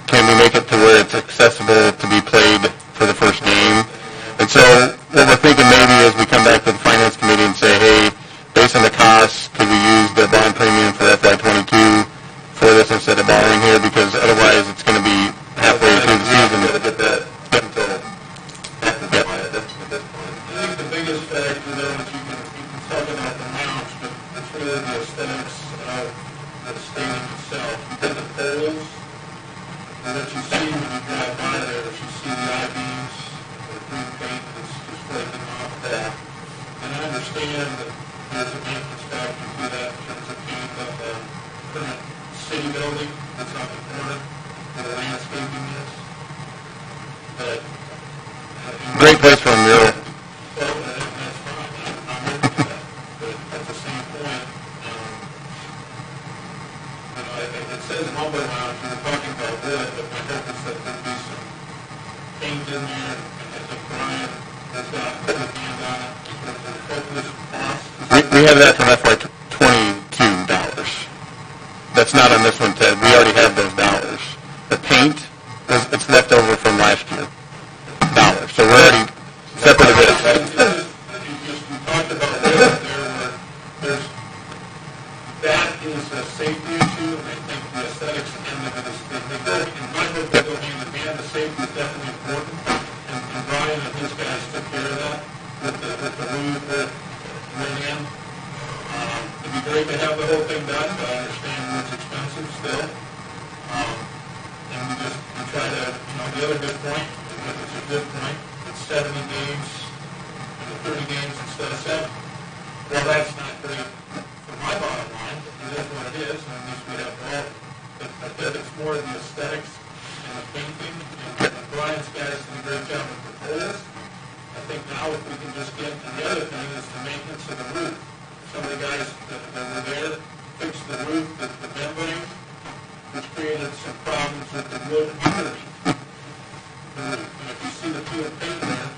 can we make it to where it's accessible to be played for the first game? And so what we're thinking maybe is we come back to the Finance Committee and say, hey, based on the costs, could we use the bond premium for FY22 for this instead of borrowing here? Because otherwise it's going to be halfway through the season. We're going to get that until after July at this point. I think the biggest factor there is you can talk about the lounge, but it's really the aesthetics of the stadium itself. You get the poles that you see when you drive by there, that you see the I-beams, the green paint that's just flaking off that. And I understand that there's a maintenance factor to that in terms of paint of the current city building that's on the corner where the landscaping is. But Great place for a mural. well, that's fine, I'm open to that, but at the same point, it says lumber lounge, and we're talking about wood, but my hope is that there'll be some paint in there, and I think Brian has got a good hand on it, in terms of focus, cost. We have that from FY22 dollars. That's not on this one, Ted. We already have those dollars. The paint, it's left over from last year. Dollars. So we're already separate of this. We talked about wood, there's, that is a safety issue, and I think the aesthetics end of it is, they go, in my book, they go hand in hand, the safety is definitely important, and Brian and his guys took care of that with the roof that went in. It'd be great to have the whole thing done, but I understand it's expensive still. And we try to, the other good point, it's a good point, it's 70 games, 30 games instead of 7. Well, that's not great for my bottom line. It is what it is, and at least we have all. But I think it's more the aesthetics and the painting, and Brian's guys did a great job with the poles. I think now if we can just get, and the other thing is the maintenance of the roof. Some of the guys that were there fixed the roof, the membrane, which created some problems with the wood underneath. And if you see the peel paint there,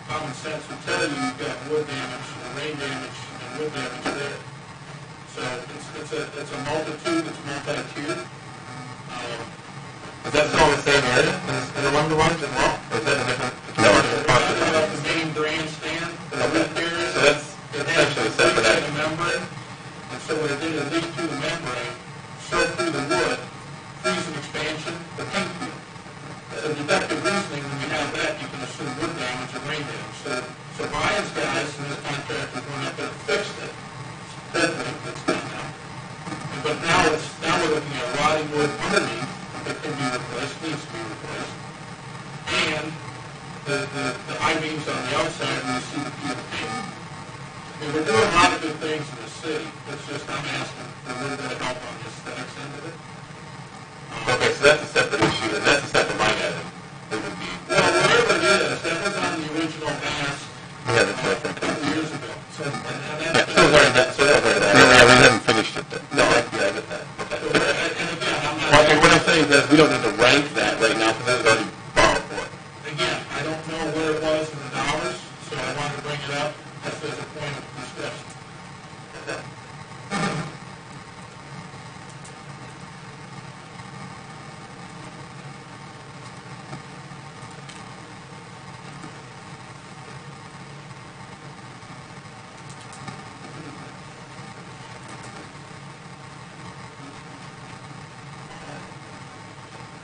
common sense would tell you you've got wood damage, or rain damage, and wood damage there. So it's a multitude, it's multi-tiered. Is that still in the same area, in the lumber ones as well? Or is that a different? No, the main grandstand, the roof area. So that's essentially separate. It has a membrane, and so what it did, it leaked through the membrane, soaked through the wood, freeze and expansion, the paint peel. So deductive reasoning, when you have that, you can assume wood damage or rain damage. So Brian's guys and his contractors went up there and fixed it. It's done now. But now we're looking at rotting wood underneath that can be replaced, needs to be replaced. And the I-beams on the outside where you see the peel paint. I mean, we're doing a lot of good things in the city. It's just I'm asking for a little bit of help on the aesthetics end of it. Okay, so that's a separate issue, and that's a separate line item. It would be. Well, whatever it is, that was on the original mass Yeah, that's right. a couple years ago. So, and Yeah, that's, so we're in that, so that's right. Yeah, we haven't finished it then. No, I get that. Okay. and again, I'm not. Well, okay, what I'm saying is we don't need to rank that right now because it's already borrowed for. Again, I don't know where it was in the dollars, so I wanted to bring it up just as a point of discussion.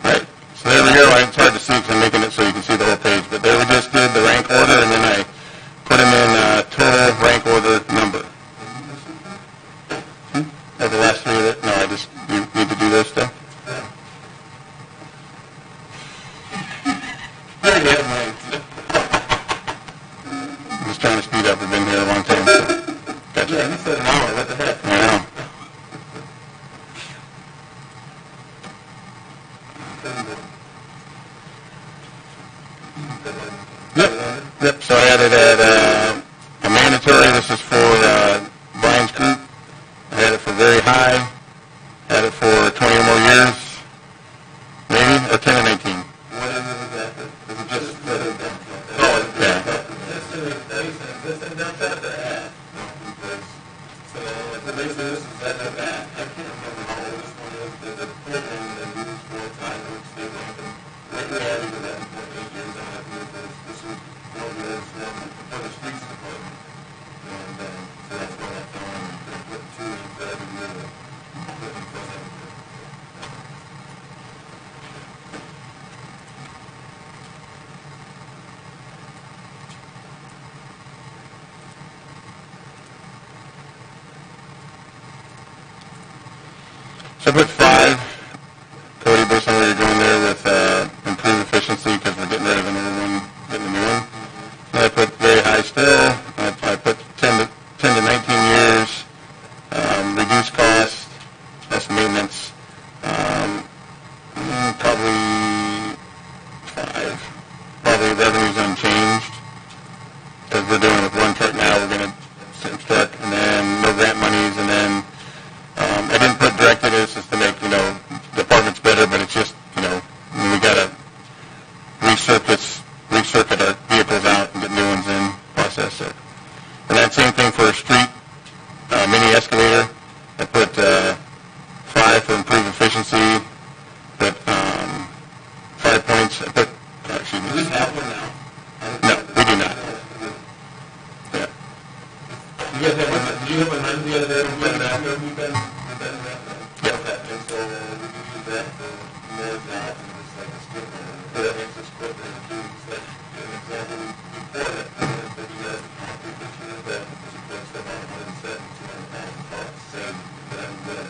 Right. So there we go. It's hard to see because I'm making it so you can see the whole page. But there we just did the rank order, and then I put them in total rank order number. Of the last three of it? No, I just need to do those still. Very good, Mike. I'm just trying to speed up. I've been here a long time. So. Gotcha. Yeah, you said an hour, what the heck? I know. Yep, so I added a mandatory, this is for Brian's group. I had it for very high, had it for 20 or more years, maybe, or 10 and 18. What is it exactly? Is it just split it down? Yeah. That's to replace an existing dump at the add. No, replace. So basically this is that of that. I can't remember how old this one is. There's a program that moves for time to extend it. Right now, adding to that, 8 years on it. This is one of those for the streets department. And so that's what I've done. And put two in for every year. Looking for them. So I put 5, Cody, based on where you're going there with improved efficiency because we're getting rid of an old one, getting a new one. And I put very high still. I put 10 to 19 years, reduced cost, less maintenance, probably 5. Probably revenue's unchanged because we're doing it with one truck now. We're going to same truck, and then no grant monies, and then I didn't put directed as just to make, departments better, but it's just, we got to recircuit our vehicles out and get new ones in process. So. And that same thing for a street mini excavator. I put 5 for improved efficiency, put 5 points. I put, excuse me. Do we have one now? No, we do not. Yeah. You guys have one, do you have a 9 the other day when we went back there? We've been back there. Yeah. Okay, and so we can use that for more jobs and just like a strip there. That makes us quicker and do, like, an example, we bought it, but you guys, concrete picture of that, because you put stuff on 170, 200,000 bucks, same, but I'm good.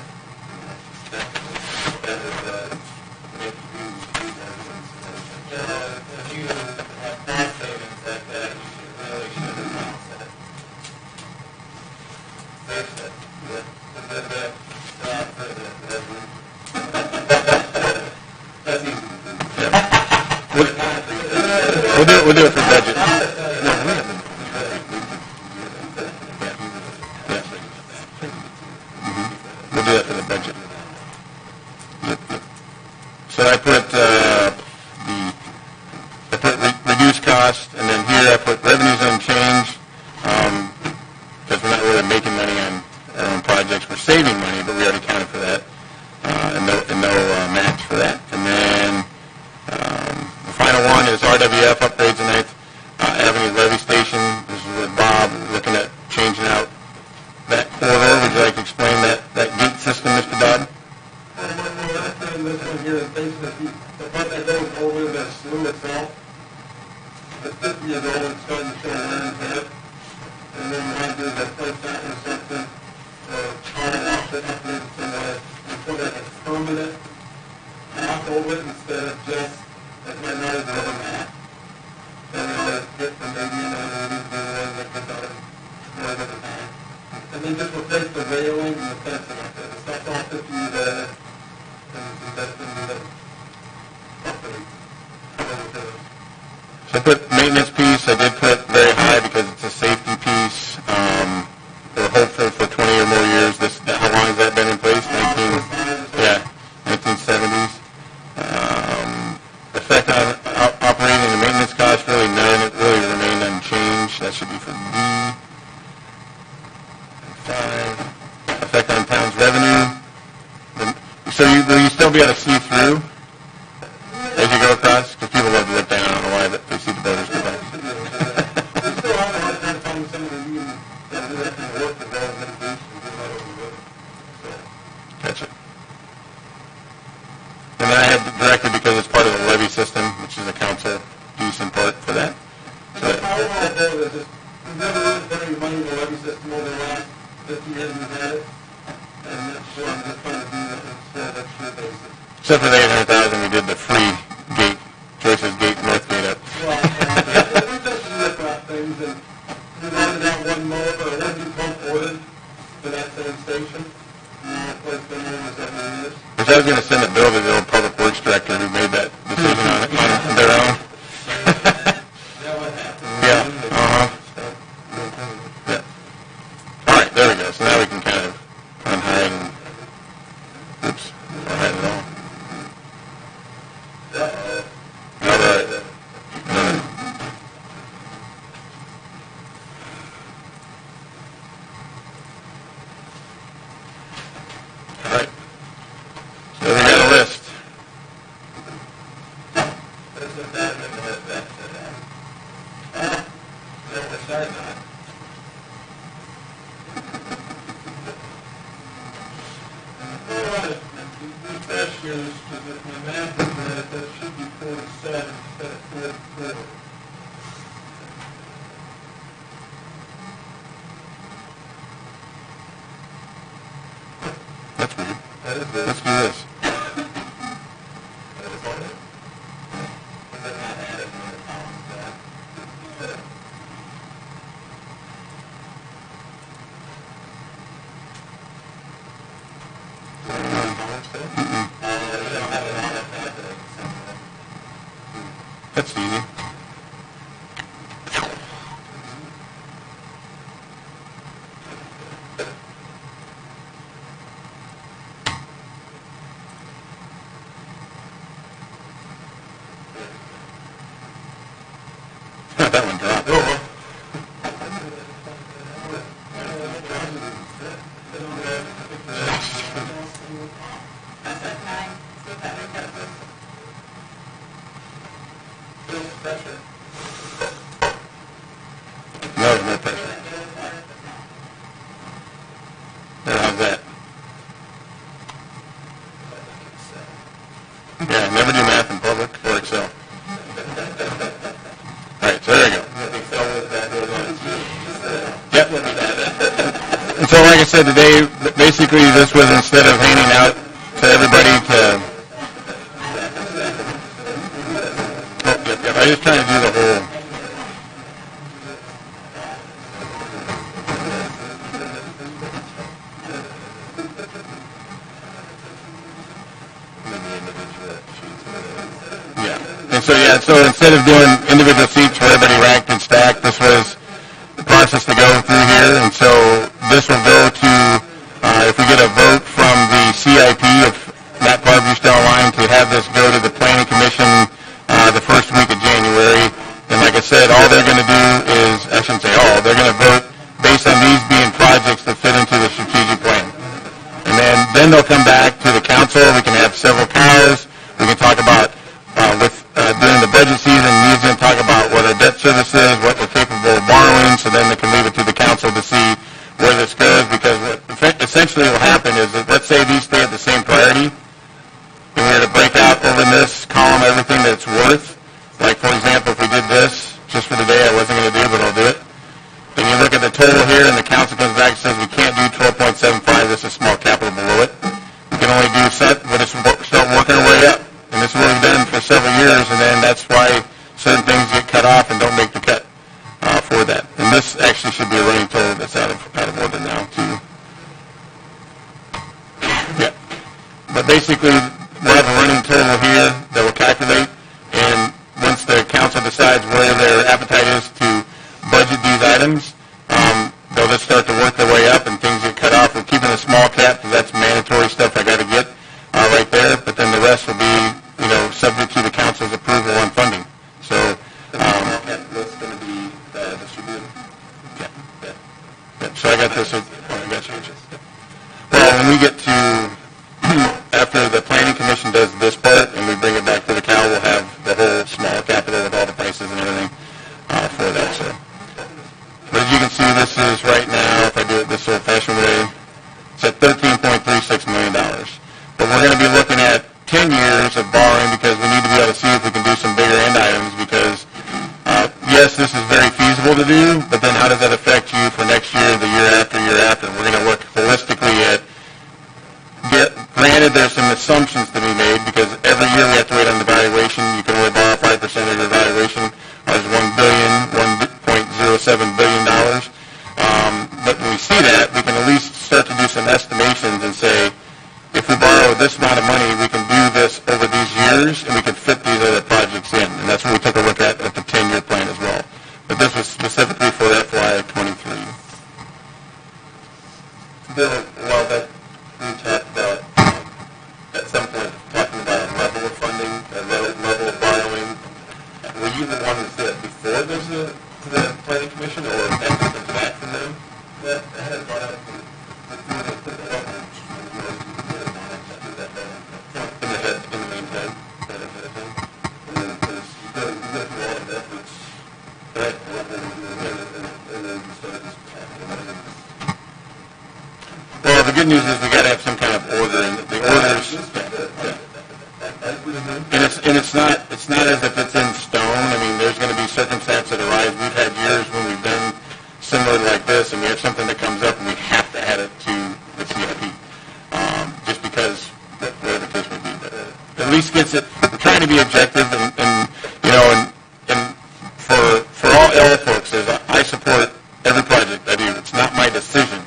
That is, make you do that. If you have cost savings like that, you really should announce that. We'll do it for budget. We'll do that for the budget. So I put reduced cost, and then here I put revenues unchanged, because we're not really making money on our own projects. We're saving money, but we already counted for that, and no match for that. And then the final one is RWF upgrades in 9th Avenue Levee Station. This is with Bob, looking at changing out that corridor. Would you like to explain that gate system, Mr. Dodd? This one here is basically the part that goes over the slough itself. The 50 years old, it's starting to show wear and tear. And then we want to do is replace that with something, charter off it, upgrade so that we put like a permanent top over it instead of just, like right now, the other mat. Then we let it get from maybe another one, do one that gets out of the tank. And then just replace the railing and the fencing up there. The stuff's all 50 years old. So I put maintenance piece, I did put very high because it's a safety piece. We're hopeful for 20 or more years. How long has that been in place? 1970s. Effect on operating and maintenance costs, really none. It really remained unchanged. That should be for D. 5. Effect on town's revenue. So will you still be able to see through as you go across? Because people love to look down. I don't know why, but they see the buildings go by. Gotcha. And then I had directed because it's part of the levee system, which is a council decent part for that. So we've never really put any money in the levee system over the last 50 years we've had it. And that's what I'm just trying to do that instead of extra basis. Except for the 800,000, we did the free gate, Joyce's Gate, North Gate up. Well, we just look at things and we wanted out one motor or one new pump ordered for that same station. And it's been almost 7 years. Which I was going to send a bill to the old public works director who made that decision on their own. Yeah, what happened? Yeah, yeah. All right, there we go. So now we can kind of unhide and, oops, unhide it all. All right. All right. So we got a list. Last year's, if my math is right, that should be 47 instead of 44. That's weird. Let's do this. That's easy. That one dropped. No pressure. There, how's that? Yeah, never do math in public or Excel. All right, so there we go. Yep. And so like I said today, basically this was instead of handing out to everybody to... Yep. I was just trying to do the whole... So instead of doing individual seats where everybody ranked and stacked, this was the process to go through here. And so this will go to, if we get a vote from the CIP, if Matt Barber's still online, to have this go to the Planning Commission the first week of January. And like I said, all they're going to do is, I shouldn't say all, they're going to vote based on these being projects that fit into the strategic plan. And then they'll come back to the council. We can have several cows. We can talk about, during the budget season, he's going to talk about what our debt service is, what we're capable of borrowing, so then they can leave it to the council to see where this goes, because what essentially will happen is that, let's say these stay at the same priority, and we're to break out over in this column everything that it's worth. Like, for example, if we did this, just for today, I wasn't going to do, but I'll do it. Then you look at the total here, and the council comes back and says, we can't do 12.75, this is small capital below it. We can only do set, but it's start working our way up. And this is what we've done for several years, and then that's why certain things get cut off and don't make the cut for that. And this actually should be a running total that's out of order now, too. Yeah. But basically, we'll have a running total here that will calculate, and once the council decides where their appetite is to budget these items, they'll just start to work their way up, and things get cut off. We're keeping a small cap because that's mandatory stuff I got to get right there, but then the rest will be, subject to the council's approval on funding. So, That's going to be distributed. Yeah. So I got this. I got you. Well, when we get to after the planning commission does this part and we bring it back to the cow, we'll have the whole small capital with all the prices and everything for that. So, but as you can see, this is right now. If I do it this old-fashioned way, it's at $13.36 million. But we're going to be looking at 10 years of borrowing because we need to be able to see if we can do some bigger end items because, yes, this is very feasible to do, but then how does that affect you for next year, the year after? We're going to look holistically at, granted there's some assumptions to be made because every year we have to wait on the valuation. You can only borrow 5% of your valuation. Ours is $1.07 billion. But when we see that, we can at least start to do some estimations and say, if we borrow this amount of money, we can do this over these years, and we can fit these other projects in. And that's what we took a look at the 10-year plan as well. But this was specifically for FY '23. Bill, while that we talked about, at some point, talking about a level of funding, a level of borrowing, were you the one that said before there's to the planning commission, or after it comes back from them? That had brought up Well, the good news is we got to have some kind of order, and the orders, and it's not as if it's in stone. I mean, there's going to be circumstances that arise. We've had years when we've done similar like this, and we have something that comes up, and we have to add it to the CIP, just because whatever the case may be. But at least gets it. We're trying to be objective, and for all L folks, I support every project I do. It's not my decision.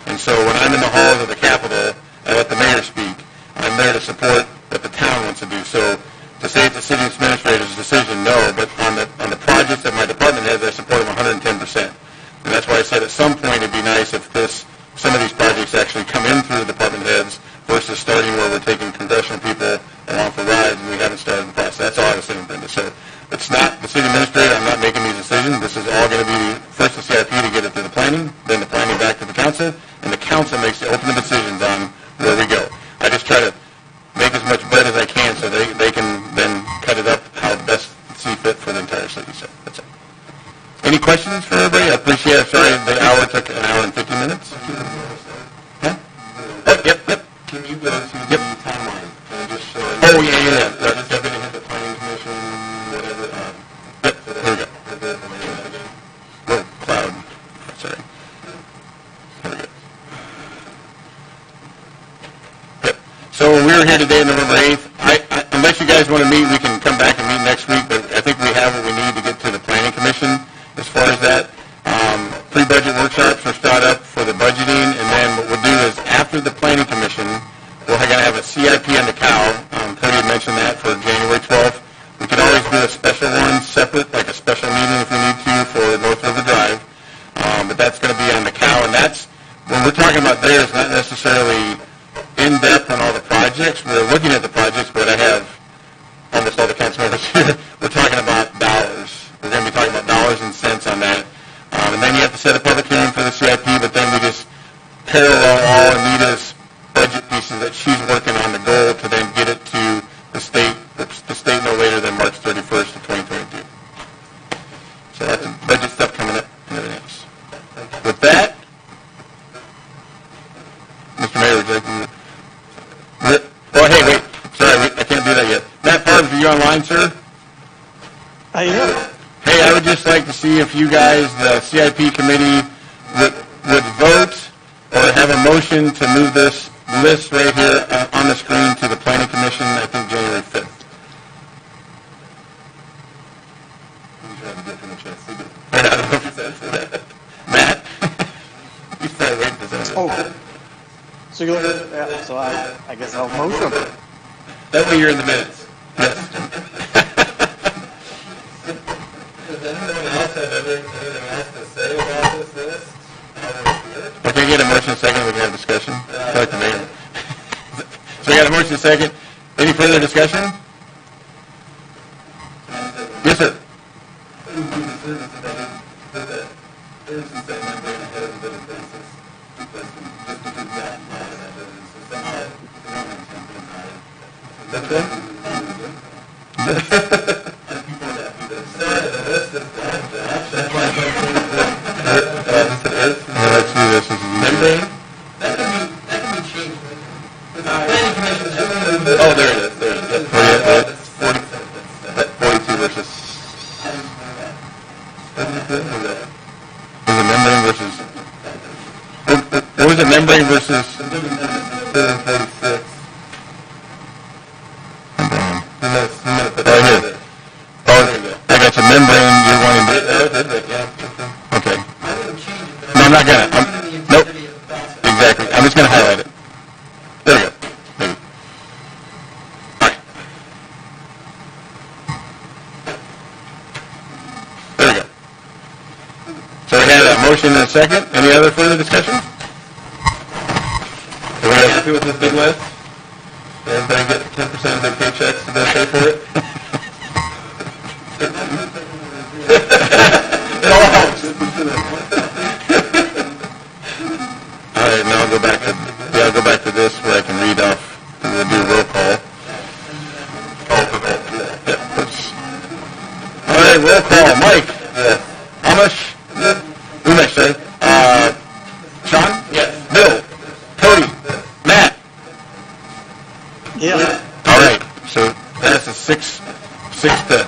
And so when I'm in the halls of the Capitol, I let the mayor speak. I'm there to support what the town wants to do. So to say it's the city administrator's decision, no. But on the projects that my department has, I support them 110%. And that's why I said at some point it'd be nice if some of these projects actually come in through the department heads versus starting where we're taking congressional people along for rides and we haven't started the process. That's all I was saying, Brenda. So it's not the city administrator. I'm not making these decisions. This is all going to be first the CIP to get it to the planning, then the planning back to the council, and the council makes the ultimate decisions on where we go. I just try to make as much bread as I can so they can then cut it up how best see fit for the entire city. So that's it. Any questions for everybody? I appreciate it. Sorry, the hour took an hour and 50 minutes. Huh? Oh, yep. Can you go to the timeline? Can I just show you? Oh, yeah. Just everything hit the planning commission, whatever. Yep, here we go. Whoa, cloud. Sorry. There we go. Yep. So we're here today, November 8th. Unless you guys want to meet, we can come back and meet next week, but I think we have what we need to get to the planning commission as far as that. Pre-budget workshops will start up for the budgeting, and then what we'll do is after the planning commission, we're going to have a CIP on the cow. Cody had mentioned that for January 12th. We could always do special one separate, like a special meeting if we need to for North River Drive. But that's going to be on the cow, and that's, when we're talking about there, it's not necessarily in-depth on all the projects. We're looking at the projects, but I have almost all the council members here. We're talking about dollars. We're going to be talking about dollars and cents on that. And then you have to set a public hearing for the CIP, but then we just parallel all Anita's budget pieces that she's working on, the goal to then get it to the state no later than March 31st of 2022. So that's some budget stuff coming up and everything else. With that, Mr. Mayor, would you like to... Oh, hey, wait. Sorry, I can't do that yet. Matt Farbs, are you online, sir? I am. Hey, I would just like to see if you guys, the CIP committee, would vote or have a motion to move this list right here on the screen to the Planning Commission, I think January 5th. Matt? You started waiting for that. Oh. So you're looking, yeah, so I guess I'll motion. That way you're in the minutes. Yes. Does anyone else have anything else to say about this list? Okay, get a motion second, we can have discussion. Like the mayor. So we got a motion second. Any further discussion? Yes, sir. Let's do this. This is membrane. That can be changed. Planning Commission. Oh, there it is. There it is. That's 42 versus... Was it membrane versus... What was it, membrane versus... 746. Right here. Oh, I got some membrane you're wanting to... Okay. No, I'm not gonna. Nope. Exactly. I'm just gonna highlight it. There we go. Maybe. All right. There we go. So we had a motion and a second. Any other further discussion? Are we happy with this big list? Everybody get 10% of their paychecks to pay for it? It all helps. All right, now I'll go back to this where I can read off. We'll do roll call. All right, roll call. Mike? Yes. Amish? Umesh, sorry. Sean? Yes. Bill? Cody? Matt? Yeah. All right, so that's a six to